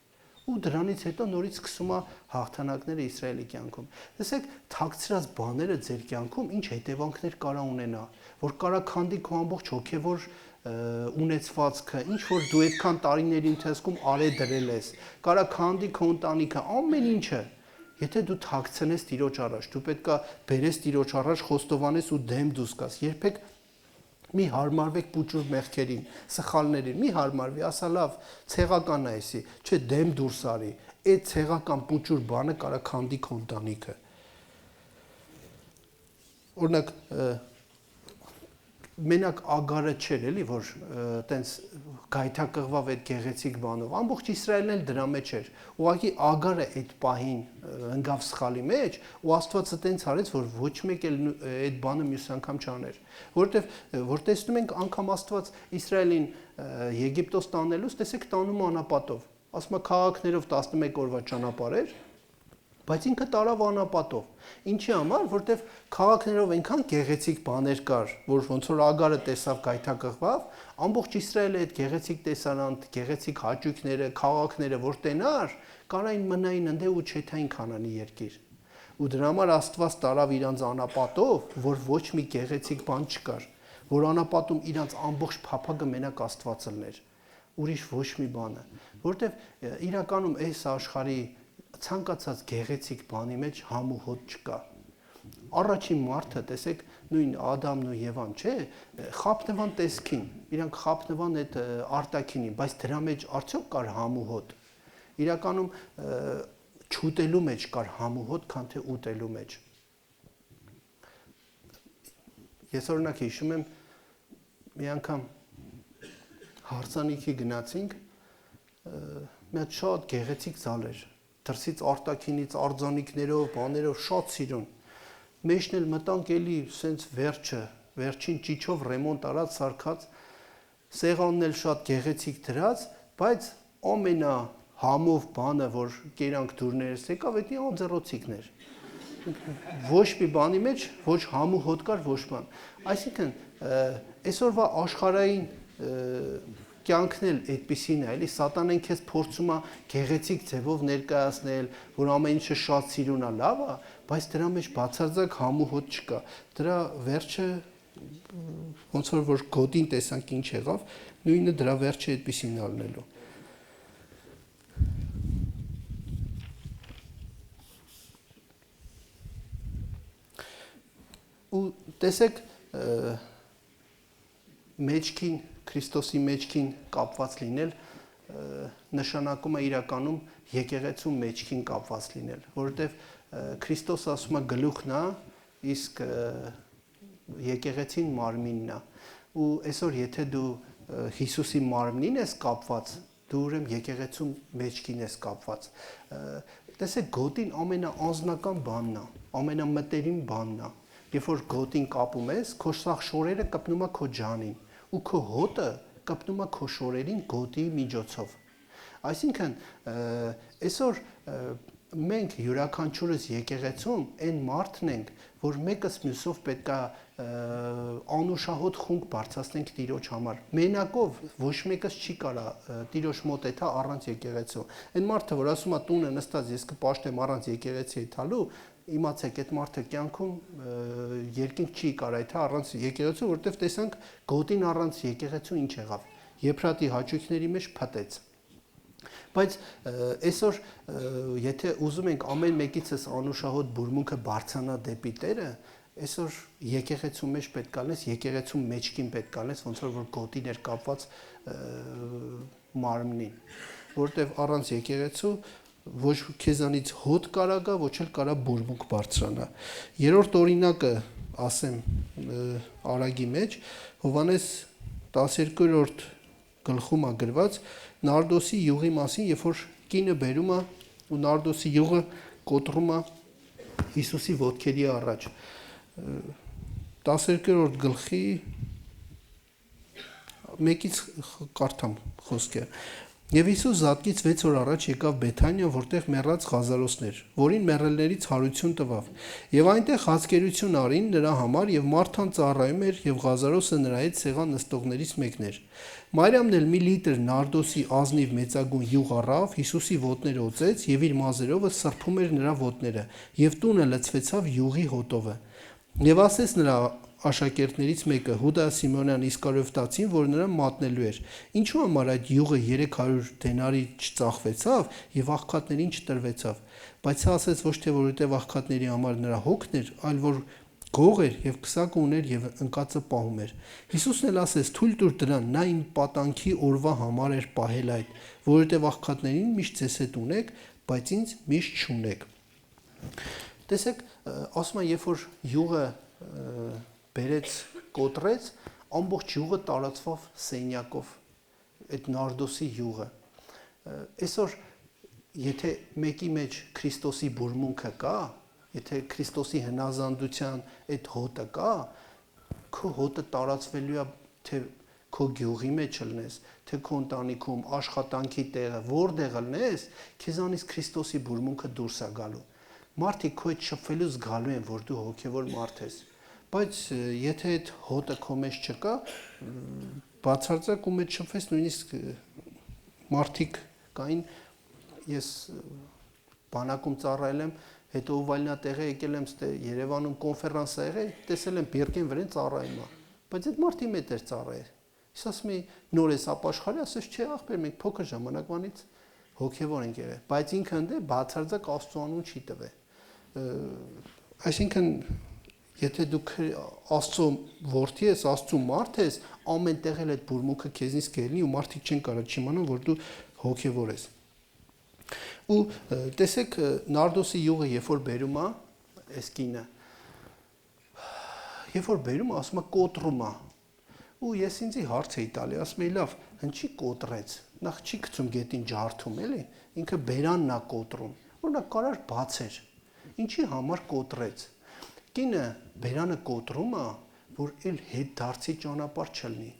ու դրանից հետո նորից սկսում է հաղթանակները Իսրայելի կյանքում։ Տեսեք, թաքցրած բաները ձեր կյանքում ինչ հետևանքներ կարա ունենա, որ կարա քանդի քո ամբողջ հոգևոր ունեցվածքը, ինչ որ դու այդքան տարիների ընթացքում արել դրել ես, կարա քանդի քո ընտանիքը, ամեն ինչը։ Եթե դու թաքցնես Տիրոջ առաջ, դու պետքա բերես Տիրոջ առաջ խոստովանես ու դեմ դուրս գաս։ Երբեք մի հարմարվեք պուճուր մեղքերին, սխալներին, մի հարմարվի, ասա լավ, ցեղական է էսի, չէ դեմ դուրս արի, այդ ցեղական պուճուր բանը կարա քանդի քո ընտանիքը։ Օրինակ մենակ Ագարը չէր էլի, որ տենց գայթակղվավ այդ գեղեցիկ բանով, ամբողջ Իսրայելն էլ դրա մեջ էր։ Ուղղակի Ագարը այդ պահին ընկավ սխալի մեջ, ու Աստվածը տենց արեց, որ ոչ մեկ էլ այդ բանը մյուս անգամ չաներ։ Որտեվ որ տեսնում ենք անգամ Աստված Իսրայելին Եգիպտոս տանելուց, տեսեք տանում անապատով։ Ասում է քաղաքներով 11 օրվա ճանապարհ էր, բայց ինքը տարավ անապատով։ Ինչի համար, որտեվ քաղաքներով այնքան գեղեցիկ բաներ կար, որ ոնց որ Ագարը տեսավ գայթակղվավ, ամբողջ Իսրայելը այդ գեղեցիկ տեսարան, գեղեցիկ հաճույքները, քաղաքները, որ տենար, կարային մնային ընդե ու չեթային Քանանի երկիր։ Ու դրա համար Աստված տարավ իրանց անապատով, որ ոչ մի գեղեցիկ բան չկար, որ անապատում իրանց ամբողջ փափագը մենակ Աստվածը լներ, ուրիշ ոչ մի բանը, որտեվ իրականում այս աշխարհի ցանկացած գեղեցիկ բանի մեջ համ ու հոտ չկա։ Առաջին մարդը, տեսեք, նույն Ադամն ու Եվան, չէ, խապնվան տեսքին, իրանք խապնվան այդ արտաքինին, բայց դրա մեջ արդյոք կար համ ու հոտ։ Իրականում չուտելու մեջ կար համ ու հոտ, քան թե ուտելու մեջ։ Ես օրինակ հիշում եմ մի անգամ հարսանիքի գնացինք, մի հատ շատ գեղեցիկ զալ էր, դրսից արտաքինից արձանիկներով, բաներով շատ սիրուն։ Մեջն էլ մտանք էլի սենց վերջին ճիչով ռեմոնտ արած, սարքած, սեղանն էլ շատ գեղեցիկ դրած, բայց ամենա համով բանը, որ կերանք դուրներս եկավ, էդի անձեռոցիկն էր։ Ոչ մի բանի մեջ, ոչ համ ու հոտ կար, ոչ բան։ Այսինքն, այսօրվա աշխարհային կյանքն էլ այդպիսին է, էլի սատանեն քեզ փորձում է գեղեցիկ ձևով ներկայացնել, որ ամեն ինչը շատ սիրուն է, լավ է, բայց դրա մեջ բացարձակ համ ու հոտ չկա։ Դրա վերջը ոնց որ գոտին տեսանք ինչ եղավ, նույնը դրա վերջը այդպիսին ալնելու։ Ու տեսեք մեջքին, Քրիստոսի մեջքին կապված լինել նշանակում է իրականում եկեղեցու մեջքին կապված լինել, որովհետև Քրիստոսը ասում է գլուխն է, իսկ եկեղեցին մարմինն է։ Ու այսօր եթե դու Հիսուսի մարմնին ես կապված, դու ուրեմն եկեղեցու մեջքին ես կապված։ Տեսեք գոտին ամենաանձնական բանն է, ամենամտերիմ բանն է։ Երբ որ գոտին կապում ես, քո սաղ շորերը կպնում է քո ջանին, ու քո հոտը կպնում է քո շորերին գոտի միջոցով։ Այսինքն, այսօր մենք յուրաքանչյուրս եկեղեցում այն մարդն ենք, որ մեկս մյուսով պետք է անուշահոտ խունկ բարձրացնենք Տիրոջ համար։ Մենակով ոչ մեկս չի կարա Տիրոջ մոտ էթա առանց եկեղեցու։ Այն մարդը, որ ասում է տունը նստած ես կպաշտեմ առանց եկեղեցի էթալու, իմացեք այդ մարդը կյանքում երկինք չի կարա էթա առանց եկեղեցու, որովհետև տեսանք գոտին առանց եկեղեցու ինչ եղավ։ Եփրատի հաճույքների մեջ փտեց։ Բայց այսօր եթե ուզում ենք ամեն մեկիցս անուշահոտ բուրմունքը բարձրանա դեպի Տերը, այսօր եկեղեցու մեջ պետք է լինես, եկեղեցու մեջքին պետք է լինես, ոնց որ գոտին էր կապված մարմնին, որովհետև առանց եկեղեցու ոչ քեզանից հոտ կարա գա, ոչ էլ կարա բուրմունք բարձրանա։ Երրորդ օրինակը ասեմ Արագի մեջ, Հովհաննես 12-րդ գլխում է գրված նարդոսի յուղի մասին, երբ որ կինը բերում է ու նարդոսի յուղը կոտրում է Հիսուսի ոտքերի առաջ։ 12-րդ գլխի 1-ից կարդամ խոսքը։ Եվ Հիսուս զատկից 6 օր առաջ եկավ Բեթանիա, որտեղ մեռած Ղազարոսն էր, որին մեռելներից հարություն տվավ։ Եվ այնտեղ հացկերություն արին նրա համար, եւ Մարթան ծառայում էր, եւ Ղազարոսը նրա հետ սեղան նստողներից մեկն էր։ Մարիամն էլ մի լիտր նարդոսի ազնիվ մեծագույն յուղ առավ, Հիսուսի ոտները օծեց եւ իր մազերովը սրբում էր նրա ոտները, եւ տունը լցվեցավ յուղի հոտովը։ Եվ ասեց նրա աշակերտներից մեկը, Հուդա Սիմոնյան Իսկարիովտացին, որ նրան մատնելու էր. Ինչու համար այդ յուղը 300 դենարի չծախվեցավ եւ աղքատներին չտրվեցավ։ Բայց նա ասեց ոչ թե որովհետեւ աղքատների համար նրա հոգն էր, այլ որ գող էր եւ քսակը ուներ եւ ընկածը պահում էր։ Հիսուսն էլ ասեց. Թույլ տուր դրան, նա իմ պատանքի օրվա համար էր պահել այդ, որովհետեւ աղքատներին միշտ ձեզ հետ ունեք, բայց ինձ միշտ չունեք։ Տեսեք, ասում են, երբ որ յուղը բերեց, կոտրեց, ամբողջ յուղը տարածվավ սենյակով, այդ նարդոսի յուղը։ Այսօր, եթե մեկի մեջ Քրիստոսի բուրմունքը կա, եթե Քրիստոսի հնազանդության այդ հոտը կա, քո հոտը տարածվելու է, թե քո գյուղի մեջ լնես, թե քո ընտանիքում, աշխատանքի տեղը, որտեղ լնես, քեզանից Քրիստոսի բուրմունքը դուրս է գալու։ Մարդիկ քո հետ շփվելուց գալու են, որ դու հոգևոր մարդ ես։ Բայց եթե այդ հոտը քո մեջ չկա, բացարձակ ու մեջ շփվես, նույնիսկ մարդիկ կային, ես բանակում ծառայել եմ, հետո ուվայնատեղ եկել եմ Երևանում կոնֆերանս ա եղել, տեսել եմ Բիրկեն վրան ծառայում է, բայց այդ մարդի մեջ էր ծառայել։ Ես ասում եի նոր ես ապաշխարի, ասես չէ ախպեր, մենք փոքր ժամանակվանից հոգևոր ենք եղել, բայց ինքը ընդ բացարձակ Աստծո անուն չի տվել։ Այսինքն եթե դու Աստծո որդի ես, Աստծո մարդ ես, ամեն տեղ էլ այդ բուրմունքը քեզնից կելնի ու մարդիկ չեն կարող չիմանան, որ դու հոգևոր ես։ Ու տեսեք նարդոսի յուղը երբ որ բերում է, այս կինը, երբ որ բերում է, ասում է կոտրում է, Ու ես ինձի հարց էի տալի, ասում էի, լավ, հնչի կոտրեց։ Նախ չի գցում գետին ջարդում, էլի։ Ինքը բերանն է կոտրում։ Օրինակ կարար բացեր։ Ինչի համար կոտրեց։ Կինը բերանը կոտրում է, որ էլ հետ դարձի ճանապարհ չլինի։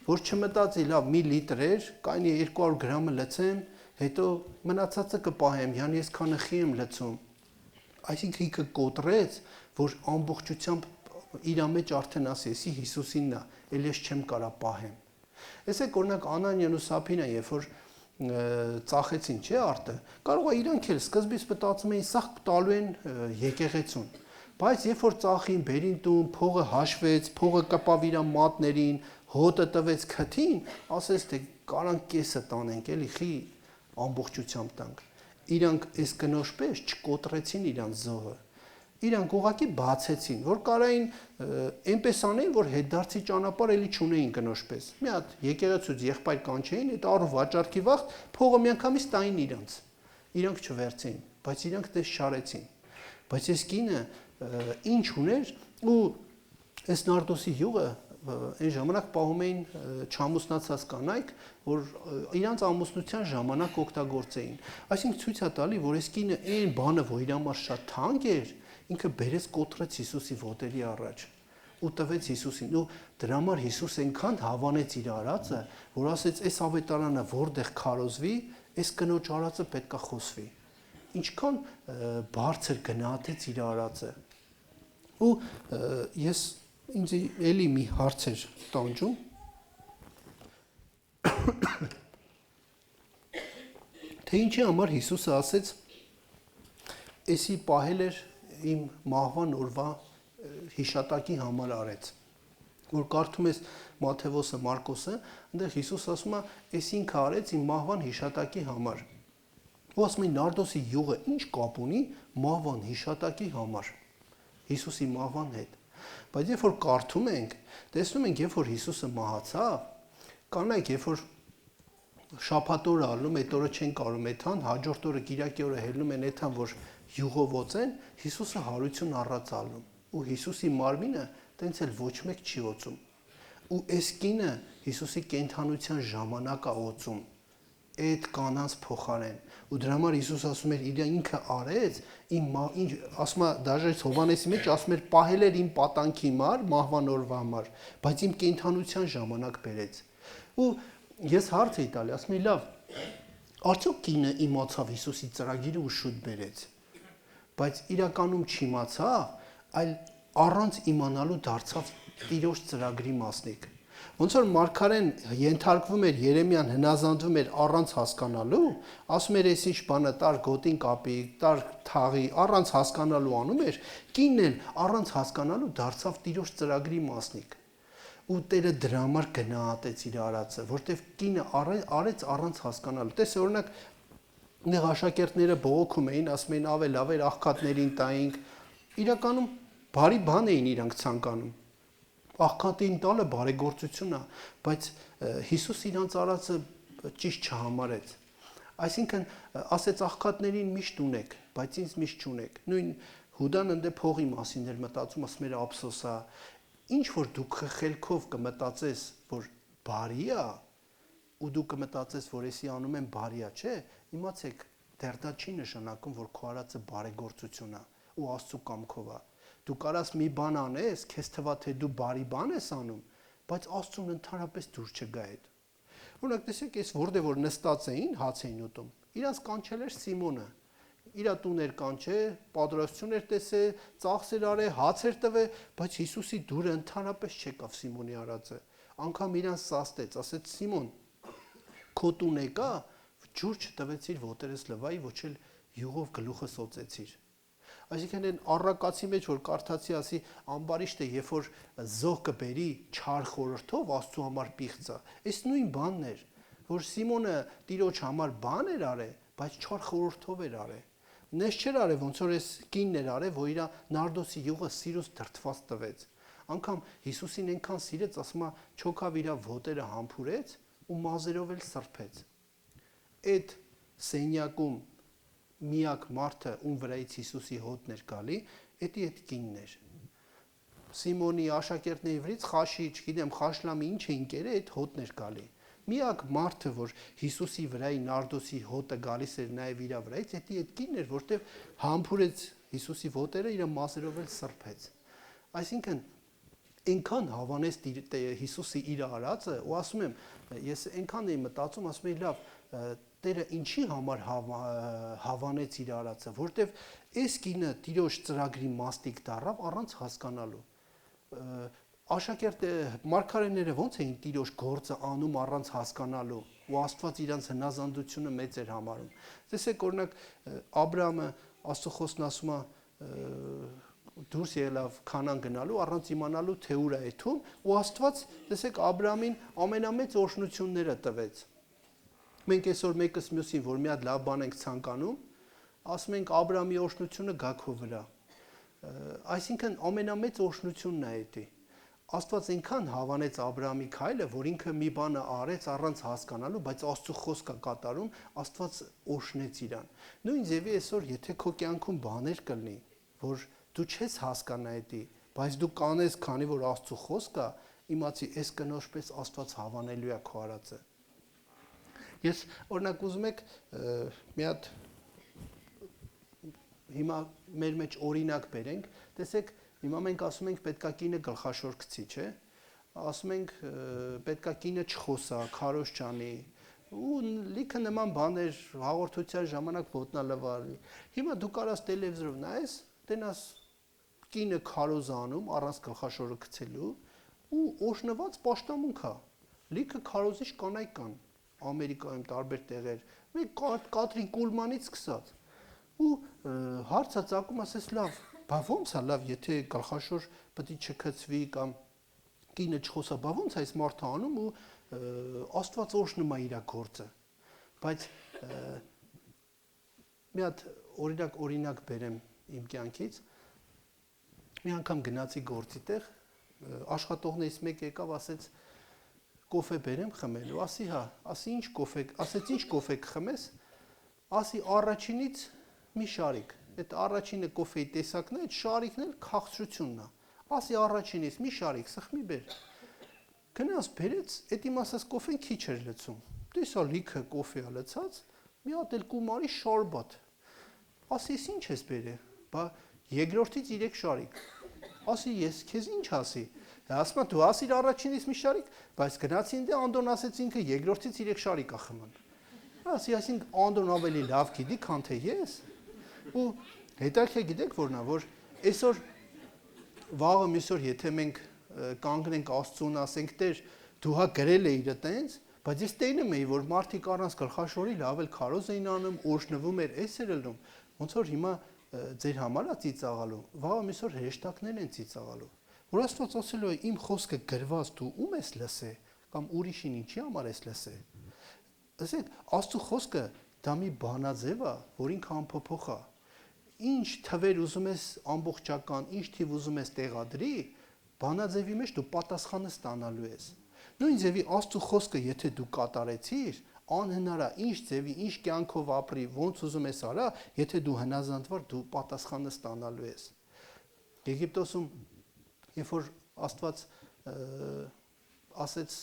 Որ չմտածի, լավ, մի լիտր էր, կայնի 200 գրամը լցեմ, հետո մնացածը կպահեմ, յան ես քանխի եմ լցում։ Այսինքն ինքը կոտրեց, որ ամբողջությամբ իր մեջ արդեն ասի, էսի Հիսուսինն է, էլ ես չեմ կարա պահեմ։ Այսեք օրինակ Անանիան ու Սափիրան, երբ որ ծախեցին, չէ՞ արտը, կարող է իրանք էլ սկզբից մտածում էին, սա տալու են եկեղեցուն։ Բայց երբ որ ծախին, բերին տուն, փողը հաշվեց, փողը կպավ իր մատներին, հոտը տվեց քթին, ասեց թե կարանք կեսը տանենք, էլի խի ամբողջությամբ տանք։ Իրանք այս կնոջ պես չկոտրեցին իրանց զոհը։ Իրանք ուղղակի բացեցին, որ կարային այնպես անեին, որ հետդարձի ճանապարհ էլի չունեին կնոջ պես։ Մի հատ եկեղեցուց եղբայր կանչեին, այդ առու վաճառքի վաղ փողը միանգամից տային իրանց։ Իրանք չվերցեին, բայց իրանք դες շարեցին։ Բայց այս կինը ինչ ուներ ու այս Նարդոսի յուղը այն ժամանակ պահում էին չամուսնացած կանայք, որ իրանց ամուսնության ժամանակ օգտագործեին։ Այսինքն ցույց է տալի, որ այս կինը այն բանը, որ իր համար շատ թանկ էր, ինքը բերեց կոտրեց Հիսուսի ոտերի առաջ ու տվեց Հիսուսին։ Ու դրա համար Հիսուս այնքան հավանեց իր արածը, որ ասեց, այս ավետարանը որտեղ քարոզվի, այս կնոջ արածը պետքա խոսվի։ Ինչքան բարձր գնահատեց իր արածը։ Ու ես ինձ էլի մի հարց էր տանջում։ Թե ինչի համար Հիսուսը ասեց, էսի պահել էր իմ մահվան օրվա հիշատակի համար արեց։ Որ կարդում ես Մատթեոսը, Մարկոսը, այնտեղ Հիսուս ասում է, էս ինքը արեց իմ մահվան հիշատակի համար։ Ու ասում է Նարդոսի յուղը ինչ կապ ունի մահվան հիշատակի համար։ Հիսուսի մահվան հետ։ Բայց երբ որ կարդում ենք, տեսնում ենք, երբ որ Հիսուսը մահացավ, կանայք երբ որ շաբաթ օրը ալնում, այդ օրը չեն կարում էթան, հաջորդ օրը Կիրակի օրը հելնում են էթան, որ յուղով օծեն, Հիսուսը հարություն առած ալնում։ Ու Հիսուսի մարմինը տենց էլ ոչ մեկ չի օծում։ Ու այս կինը Հիսուսի կենդանության ժամանակ է օծում այդ կանանց փոխարեն։ Ու դրա համար Հիսուս ասում էր, իր ինքը արեց, ասում է դաժե Հովհաննեսի մեջ ասում էր, պահել էր իմ պատանքի մահվան օրվա համար, բայց իմ կենդանության ժամանակ բերեց։ Ու ես հարց էի տալի, ասում էի, լավ, արդյոք կինը իմացավ Հիսուսի ծրագիրը ու շուտ բերեց։ Բայց իրականում չիմացավ, այլ առանց իմանալու դարձավ Տիրոջ ծրագրի մասնիկ։ Ոնց որ Մարգարեն ենթարկվում էր Երեմիան հնազանդվում էր առանց հասկանալու, ասում էր, այս ինչ բանը տար գոտին կապի, տար թաղի, առանց հասկանալու անում էր, կինն էլ առանց հասկանալու դարձավ Տիրոջ ծրագրի մասնիկ։ Ու Տերը դրա համար գնահատեց իր արածը, որտեվ կինը արեց առանց հասկանալու։ Տես օրինակ նեղ աշակերտները բողոքում էին, ասում էին ավել լավ էր աղքատներին տայինք։ Իրականում բարի բան էին իրանք ցանկանում։ Աղքատին տալը բարեգործություն է, բայց Հիսուս իրանց արածը ճիշտ չհամարեց։ Այսինքն ասեց աղքատներին միշտ ունեք, բայց ինձ միշտ չունեք։ Նույն Հուդան ընդ փողի մասին էր մտածում, ասում էր ափսոս է, ինչ որ դու խելքով կմտածես, որ բարի է, ու դու կմտածես, որ էսի անում են բարի է, չէ, իմացեք, դեռ դա չի նշանակում, որ քո արածը բարեգործություն է ու Աստծո կամքով է։ Դու կարաս մի բան անես, քեզ թվա թե դու բարի բան ես անում, բայց Աստծուն ընդհանրապես դուր չգա այդ։ Օրինակ տեսեք, այս որտեղ որ նստած էին, հաց էին ուտում, իրանց կանչել էր Սիմոնը։ Իր տուն էր կանչե, պատրաստություն էր տեսե, ծախսեր արե, հաց էր տվե, բայց Հիսուսի դուրը ընդհանրապես չեկավ Սիմոնի արածը։ Անկամ իրան սաստեց, ասեց Սիմոն, քո տուն եկա, ջուր չտվեցիր ոտերս լվայի, ոչ էլ յուղով գլուխս օծեցիր։ Այսինքն այն առակացի մեջ որ կարդացի ասի ամբարիշտը երբ որ զոհ կբերի չար խորհրդով Աստծո համար պիղծա, այս նույն բանն էր, որ Սիմոնը Տիրոջ համար բան էր արել, բայց չար խորհրդով էր արել։ Նես չէր արել ոնց որ այս կինն էր արել, որ իր Նարդոսի յուղը սիրուց դրթված տվեց։ Անկամ Հիսուսին այնքան սիրեց, ասում է, չոքավ իր ոտերը համբուրեց ու մազերով էլ սրբեց։ Այդ սենյակում միակ մարդը, ում վրայից Հիսուսի հոտն էր գալի, դա այդ կինն էր։ Սիմոնի աշակերտների վրից խաշի, չգիտեմ, խաշլամի ինչ էին կերել, այդ հոտն էր գալի։ Միակ մարդը, որ Հիսուսի վրայի նարդոսի հոտը գալիս էր նաև իր վրայից, դա այդ կինն էր, որտեղ համբուրեց Հիսուսի ոտերը, իր մասերով էլ սրբեց։ Այսինքն այնքան հավանեց Հիսուսի իր արածը, ու ասում եմ, ես այնքան էի մտածում, ասում էի, լավ, Տերը ինչի համար հավանեց իր արածը, որտեվ այս կինը Տիրոջ ծրագրի մաստիկ դառավ առանց հասկանալու։ Մարգարեները ոնց էին Տիրոջ գործը անում առանց հասկանալու, ու Աստված իրանց հնազանդությունը մեծ էր համարում։ Տեսեք, օրինակ Աբրահամը Աստծո խոսքն ասում է դուրս ելավ Քանան գնալու առանց իմանալու թե ուր է եթում, ու Աստված, տեսեք, Աբրահամին ամենամեծ օրհնությունները տվեց։ Մենք այսօր մեկս մյուսին, որ մի հատ լավ բան ենք ցանկանում, ասում ենք Աբրահամի օրհնությունը գա քո վրա։ Այսինքն ամենամեծ օրհնությունն է դա։ Աստված այնքան հավանեց Աբրահամի քայլը, որ ինքը մի բանը արեց առանց հասկանալու, բայց Աստծո խոսքը կատարում, Աստված օրհնեց իրան։ Նույն ձևի այսօր, եթե քո կյանքում բաներ կլինի, որ դու չես հասկանա դա, բայց դու կանես, քանի որ Աստծո խոսքը կա, իմացի, այս կնոջ պես Աստված հավանելու է քո արածը։ Ես օրինակ ուզում եք մի հատ հիմա մեր մեջ օրինակ բերենք, տեսեք, հիմա մենք ասում ենք պետքա կինը գլխաշոր գցի, չէ՞։ Ասում ենք պետքա կինը չխոսա, քարոզ չանի, ու լիքը նման բաներ հաղորդության ժամանակ ոտնալվարի։ Հիմա դու կարաս տելևիզորով նայես, տենաս կինը քարոզ անում առանց գլխաշորը գցելու, ու օրհնված պաշտամունք է։ Լիքը քարոզիչ կանայք կան Ամերիկայում տարբեր տեղեր, մեկ Կատրին Կուլմանից սկսած։ Ու հարցը ծագում ասես լավ, բա ո՞նց է լավ, եթե գլխաշոր պետք է չգցվի կամ կինը չխոսա, բա ո՞նց է այս մարդը անում ու Աստված օրհնում է իր գործը։ Բայց մի հատ օրինակ բերեմ իմ կյանքից։ Մի անգամ գնացի գործի տեղ, աշխատողներից մեկ եկավ, ասեց կոֆե բերեմ խմելու, ասի հա, ասի ինչ կոֆե, ասեց ինչ կոֆե կխմես, ասի առաջինից մի շարիկ, այդ առաջինը կոֆեի տեսակն է, այդ շարիկն էլ քաղցրությունն է, ասի առաջինից մի շարիկ, սխմի բեր, գնաց բերեց, այդ իմ ասած կոֆեն քիչ էր լցում, տեսա լիքը կոֆե է լցած, մի հատ էլ կումարի շորբատ, ասի ես ինչ ես բերել, բա երկրորդից 3 շարիկ, ասի ես քեզ ինչ ասի, ասում եմ դու ասիր առաջինից մի շարիկ, բայց գնացի ինձ Անդոն ասեց ինքը երկրորդից 3 շարիկ է խմել։ Ասի, այսինքն Անդոն ավելի լավ գիտի, քան թե ես։ Ու հետաքրքիր գիտեք որն է, որ այսօր վաղը միսօր եթե մենք կանգնենք Աստծուն, ասենք Տեր, դու հա գրել էիր այտենց, բայց ես տենում էի, որ մարդիկ առանց գլխաշորի լավ էլ քարոզ էին անում, օրհնվում էր, էս էր ելնում։ Ոնց որ հիմա ձեր համար է ծիծաղալու, վաղը միսօր հեշտակներ են ծիծաղալու։ Որ Աստված ասելու է իմ խոսքը գրված դու ում ես լսե կամ ուրիշին ինչի համար ես լսե։ Ասեք, Աստծո խոսքը դա մի բանաձև է, որ ինքը անփոփոխ է։ Ինչ թվեր ուզում ես ամբողջական, ինչ թիվ ուզում ես տեղադրի, բանաձևի մեջ դու պատասխանը ստանալու ես։ Նույն ձևի Աստծո խոսքը եթե դու կատարեցիր, անհնար է ինչ ձևի, ինչ կյանքով ապրի, ոնց ուզում ես արա, եթե դու հնազանդվար, դու պատասխանը ստանալու ես։ Եգիպտոսում երբ որ Աստված ասեց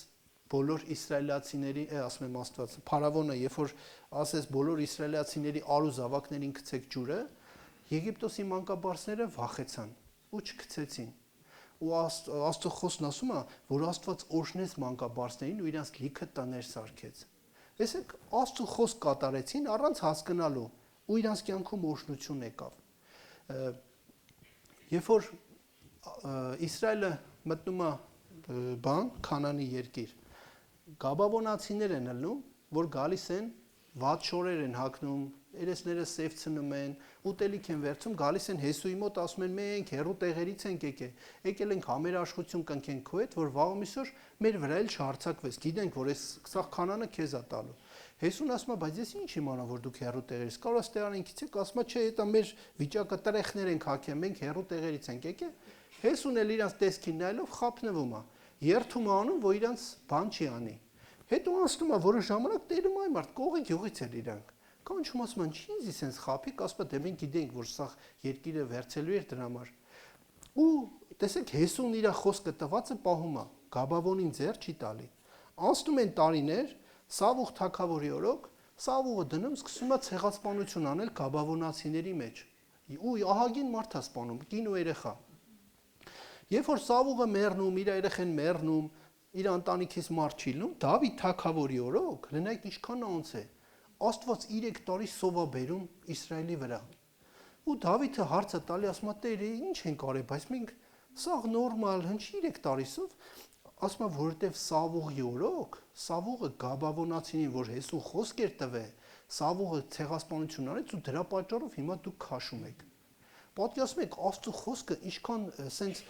բոլոր իսրայելացիների, ասում եմ Աստված, Փարավոնը, երբ որ ասեց բոլոր իսրայելացիների արու զավակներին գցեք ջուրը, Եգիպտոսի մանկաբարձները վախեցան ու չգցեցին։ Ու Աստծո խոսքն ասում է, որ Աստված օրհնեց մանկաբարձներին ու իրանց լիքը տներ սարքեց։ Տեսեք, Աստծո խոսք կատարեցին առանց հասկանալու ու իրանց կյանքում օրհնություն եկավ։ Երբ որ Իսրայելը մտնում է Քանանի երկիր, Գաբավոնացիներ են ելնում, որ գալիս են վատ շորեր են հագնում, երեսները սևցնում են, ուտելիք են վերցում, գալիս են Հեսուի մոտ, ասում են մենք հեռու տեղերից ենք եկել ենք համերաշխություն կնքենք քո հետ, որ վաղը միսօր մեր վրա էլ չհարցակվես, գիտենք, որ այս սա Քանանը քեզ է տալու։ Հեսուն ասում է, բայց ես ինչ իմանամ, որ դուք հեռու տեղերից, կարող ես տեղանքից եք, ասում է, չէ, դա մեր վիճակը տրեխներ ենք հագել, մենք հեռու տեղերից ենք եկել։ Հեսուն էլ իրանց տեսքին նայելով խափնվում է, երթում է անում, որ իրանց բան չի անի։ Հետո անցնում է որոշ ժամանակ տերում այ մարդ կողի գյուղից էլ իրանք։ Կանչում ասում են, չի ինձ sense խափիկ, ասում է, դե մենք գիտենք, որ սա երկիրը վերցելու էր դրա համար։ Ու Տեսեք, Հեսուն իր խոսքը տվածը պահում է, Գաբավոնին ձեռ չի տալի։ Անցնում են տարիներ, Սավուղ թագավորի օրոք, Սավուղը դնում սկսում է ցեղասպանություն անել Գաբավոնացիների մեջ։ Ու ահագին մարդ է սպանում, կին ու երեխա։ Երբ որ Սավուղը մեռնում, իր երեխեն մեռնում, իր ընտանիքից մարդ չի լինում, Դավիթ թագավորի օրոք, լնայք ինչքան անց է, Աստված 3 տարի սով է բերում Իսրայելի վրա։ Ու Դավիթը հարցը տալի, ասում է, Տեր, ինչ ենք արել, բայց մենք սաղ նորմալ, հնչի 3 տարիսով, ասում է, որովհետև Սավուղի օրոք, Սավուղը Գաբավոնացին, որ Հեսուն խոսք էր տվել, Սավուղը ցեղասպանություն արեց ու դրա պատճառով հիմա դուք քաշում եք։ Պատկերացնում եք, Աստծո խոսքը ինչքան սենց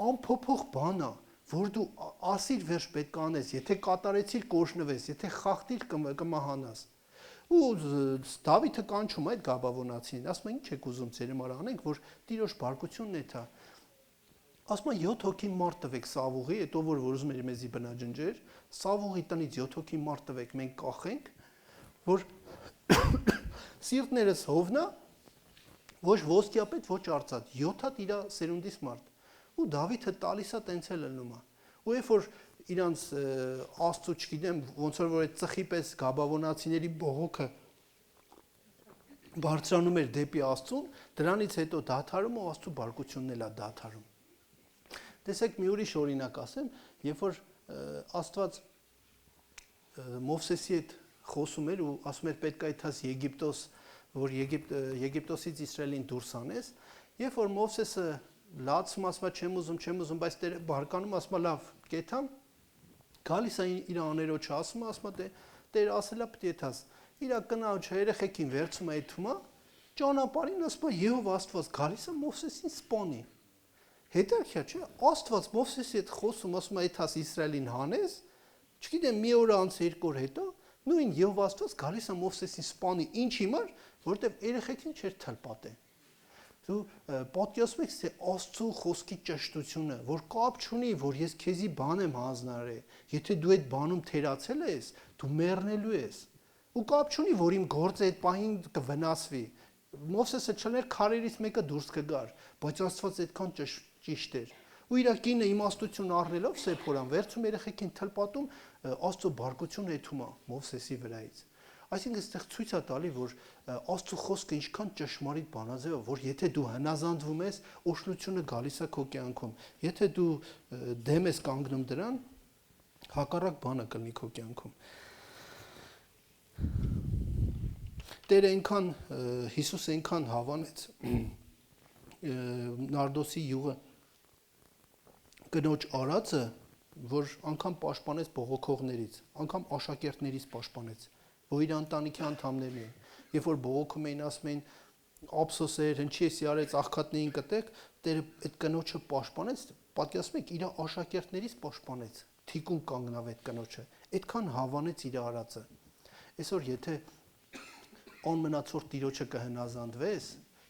անփոփոխ բան է, որ դու ասիր վերջ պետք է անես, եթե կատարեցիր կօրհնվես, եթե խախտիր կմահանաս։ Ու Դավիթը կանչում այդ Գաբավոնացին, ասում է, ինչ եք ուզում ձեր համար անենք, որ Տիրոջ բարկությունն է թա։ Ասում է 7 հոգի մարդ տվեք Սավուղի, հետո որ ուզում էր մեզի բնաջնջեր, Սավուղի տնից 7 հոգի մարդ տվեք, մենք կախենք, որ սիրտներս հովնա, ոչ ոսկիապետ, ոչ արծաթ, 7 հատ իր սերունդից մարդ։ Ու Դավիթը տալիս է տենց էլ լնում է։ Ու երբ որ իրանց Աստծո, չգիտեմ, ոնց որ այդ ծխի պես Գաբավոնացիների բողոքը բարձրանում էր դեպի Աստծուն, դրանից հետո դադարում ու Աստծո բարկությունն էլ է դադարում։ Տեսեք, մի ուրիշ օրինակ ասեմ, երբ որ Աստված Մովսեսի հետ խոսում էր ու ասում էր պետք է այդտես Եգիպտոս, որ Եգիպտոսից Իսրայելին դուրս անես, երբ որ Մովսեսը լացում ասում է չեմ ուզում, բայց Տերը բարկանում ասում է լավ, կեթամ, գալիս է իր աներոջը ասում է Տերը ասել է պետք է եթաս, իր կնոջ երեխեքին վերցում է այդումա, ճանապարհին ասում է Եհով Աստված գալիս է Մովսեսին սպանի։ Հետաքրքիր չէ, Աստված Մովսեսի հետ խոսում, ասում է այդտես Իսրայելին հանես, չգիտեմ մի օր անց 2 օր հետո նույն Եհով Աստված գալիս է Մովսեսին սպանի, ինչ հիմար, որովհետև երեխեքին չէր թլպատե։ Դու պատկերացնում ես թե Աստծո խոսքի ճշտությունը, որ կապ չունի, որ ես քեզի բան եմ հանձնարարել, եթե դու այդ բանում թերացել ես, դու մեռնելու ես։ Ու կապ չունի, որ իմ գործը այդ պահին կվնասվի։ Մովսեսը չներ քարերից մեկը դուրս կգար, բայց Աստված այդքան ճիշտ էր։ Ու իր կինը իմաստություն առնելով Սեփորան վերցում երեխեքին թլպատում, Աստծո բարկությունը եթում է Մովսեսի վրայից։ Այսինքն այստեղ ցույց է տալի, որ Աստծո խոսքը ինչքան ճշմարիտ բանաձև է, որ եթե դու հնազանդվում ես, օշնությունը գալիս է քո կյանքում։ Եթե դու դեմ ես կանգնում դրան, հակառակ բանը կլինի քո կյանքում։ Տերը այնքան Հիսուս այնքան հավանեց Նարդոսի յուղը կնոջ արածը, որ անգամ պաշտպանեց բողոքողներից, անգամ աշակերտներից պաշտպանեց, որ իր ընտանիքի անդամներն էին։ Երբ որ բողոքում էին, ասում էին ափսոս էր, հնչի էսի արեց աղքատներին կտեք, Տերը այդ կնոջը պաշտպանեց, պատկերացնում եք, իր աշակերտներից պաշտպանեց, թիկուն կանգնավ այդ կնոջը, այդքան հավանեց իր արածը։ Այսօր եթե անմնացորդ Տիրոջը կհնազանդվես,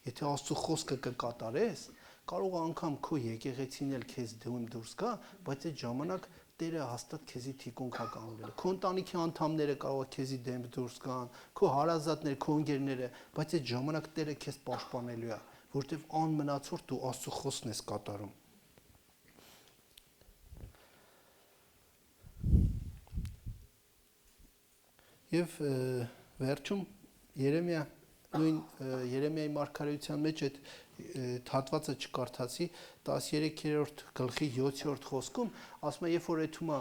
եթե Աստծո խոսքը կկատարես, կարող է անգամ քո եկեղեցին էլ քեզ դուրս գա, բայց այդ ժամանակ Տերը հաստատ քեզի թիկուն կա կանգնել։ Քո ընտանիքի անդամները կարող է քեզի դեմ դուրս գան, քո հարազատները, քո ընկերները, բայց այդ ժամանակ Տերը քեզ պաշտպանելու է, որովհետև անմնացորդ դու Աստծո խոսքն ես կատարում։ Եվ վերջում Երեմիա նույն Երեմիայի մարգարեության մեջ այդ հատվածը չկարդացի 13-րդ գլխի 7-րդ խոսքում ասում է երբ որ այդում է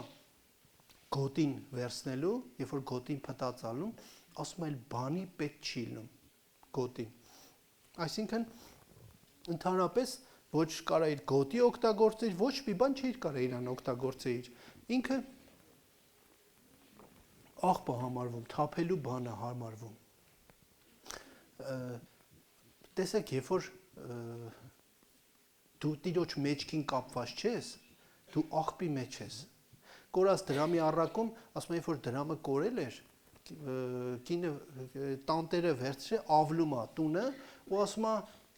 գոտին վերցնելու, երբ որ գոտին փտածալու, ասում է բանի պետք չի լինում գոտին։ Այսինքն ընդհանրապես ոչ կարա իր գոտի օգտագործել, ոչ մի բան չի կարա իրան օգտագործել։ Ինքը աղբ է համարվում, թափելու բան է համարվում։ Տեսեք, երբ որ դու Տիրոջ մեջքին կապված չես, դու աղբի մեջ ես։ Կորած դրամի առակում, ասում եմ, երբ որ դրամը կորել էր, կինը տանտերը վերցրել, ավլում է տունը ու ասում է,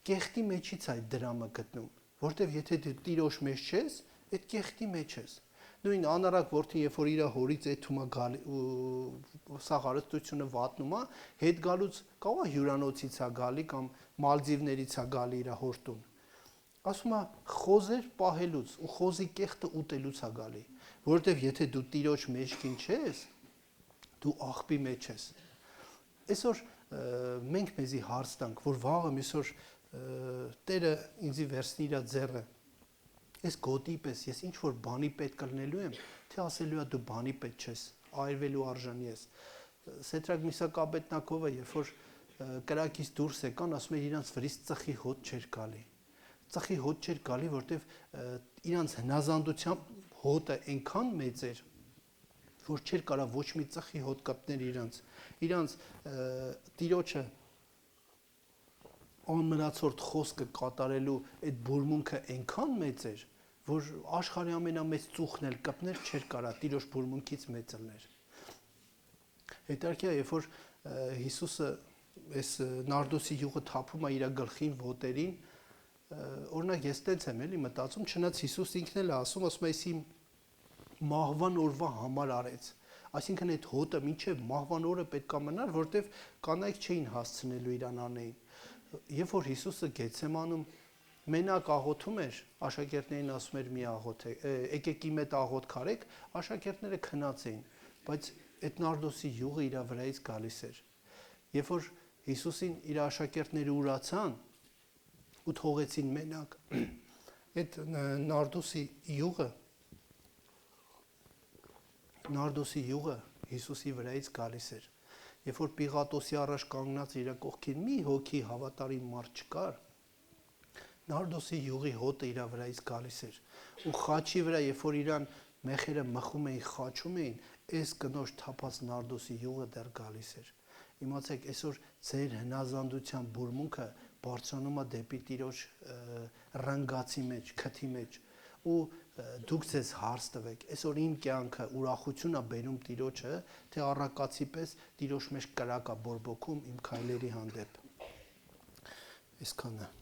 կեղտի մեջից է այդ դրամը գտնում, որտեվ եթե դու Տիրոջ մեջ չես, այդ կեղտի մեջ ես։ Նույն անարակ որդին, երբ որ իր հորից էթում է գալի ու սա հարստությունը վատնում է, հետ գալուց կարող է հյուրանոցից է գալի կամ Մալդիվներից է գալի իր հորտուն։ ասում է խոզեր պահելուց ու խոզի կեղտը ուտելուց է գալի, որովհետև եթե դու տիրոջ մեջքին չես, դու աղբի մեջ ես։ Այսօր մենք մեզի հարց տանք, որ վաղը այսօր Տերը ինձի վերցնի իր ձեռը, ես գոտի պես, ես ինչ որ բանի պետք կլնելու եմ, թե ասելու է դու բանի պետք չես, այրվելու արժանի ես։ Սեդրակ Միսակաբեդնագովը, երբ որ կրակից դուրս եկան, ասում է իրանց վրից ծխի հոտ չէր գալի։ Ծխի հոտ չէր գալի, որտեվ իրանց հնազանդությամբ հոտը այնքան մեծ էր, որ չէր կարա ոչ մի ծխի հոտ կպներ իրանց տիրոջը անմնացորդ խոսքը կատարելու այդ բուրմունքը այնքան մեծ էր, որ աշխարհի ամենամեծ ծուխն էլ կպներ չէր կարա տիրոջ բուրմունքից մեծ լներ։ Հետարքիա, երբ որ Հիսուսը այս նարդոսի յուղը թափում է իր գլխին ոտերին, օրինակ ես տենց եմ էլի մտածում, չնայած Հիսուս ինքն էլ է ասում էսի մահվան օրվա համար արեց։ Այսինքն այդ հոտը մինչև մահվան օրը պետք է մնար, որտեվ կանայք չէին հասցնելու իրան անեին։ Երբ որ Հիսուսը Գեթսեմանում մենակ աղոթում էր, աշակերտներին ասում էր մի աղոթ եկեք իմ հետ աղոթ քարեք, աշակերտները քնած էին, բայց այդ նարդոսի յուղը իր վրայից գալիս էր։ Երբ որ Հիսուսին իր աշակերտները ուրացան ու թողեցին մենակ, այդ նարդոսի յուղը Հիսուսի վրայից գալիս էր։ Երբ որ Պիղատոսի առաջ կանգնած իր կողքին մի հոգի հավատարիմ մարդ չկար, նարդոսի յուղի հոտը իր վրայից գալիս էր։ Ու խաչի վրա, երբ որ իրան մեխերը մխում էին, խաչում էին, այս կնոջ թափած նարդոսի յուղը դեռ գալիս էր։ Իմացեք, այսօր ձեր հնազանդության բուրմունքը բարձրանում է դեպի Տիրոջ ռնգացի մեջ, քթի մեջ, ու դուք ձեզ հարց տվեք, այսօր իմ կյանքը ուրախություն է բերում Տիրոջը, թե առակացի պես Տիրոջ մեջ կրակ է բորբոքում իմ քայլերի հանդեպ։ Այսքանը։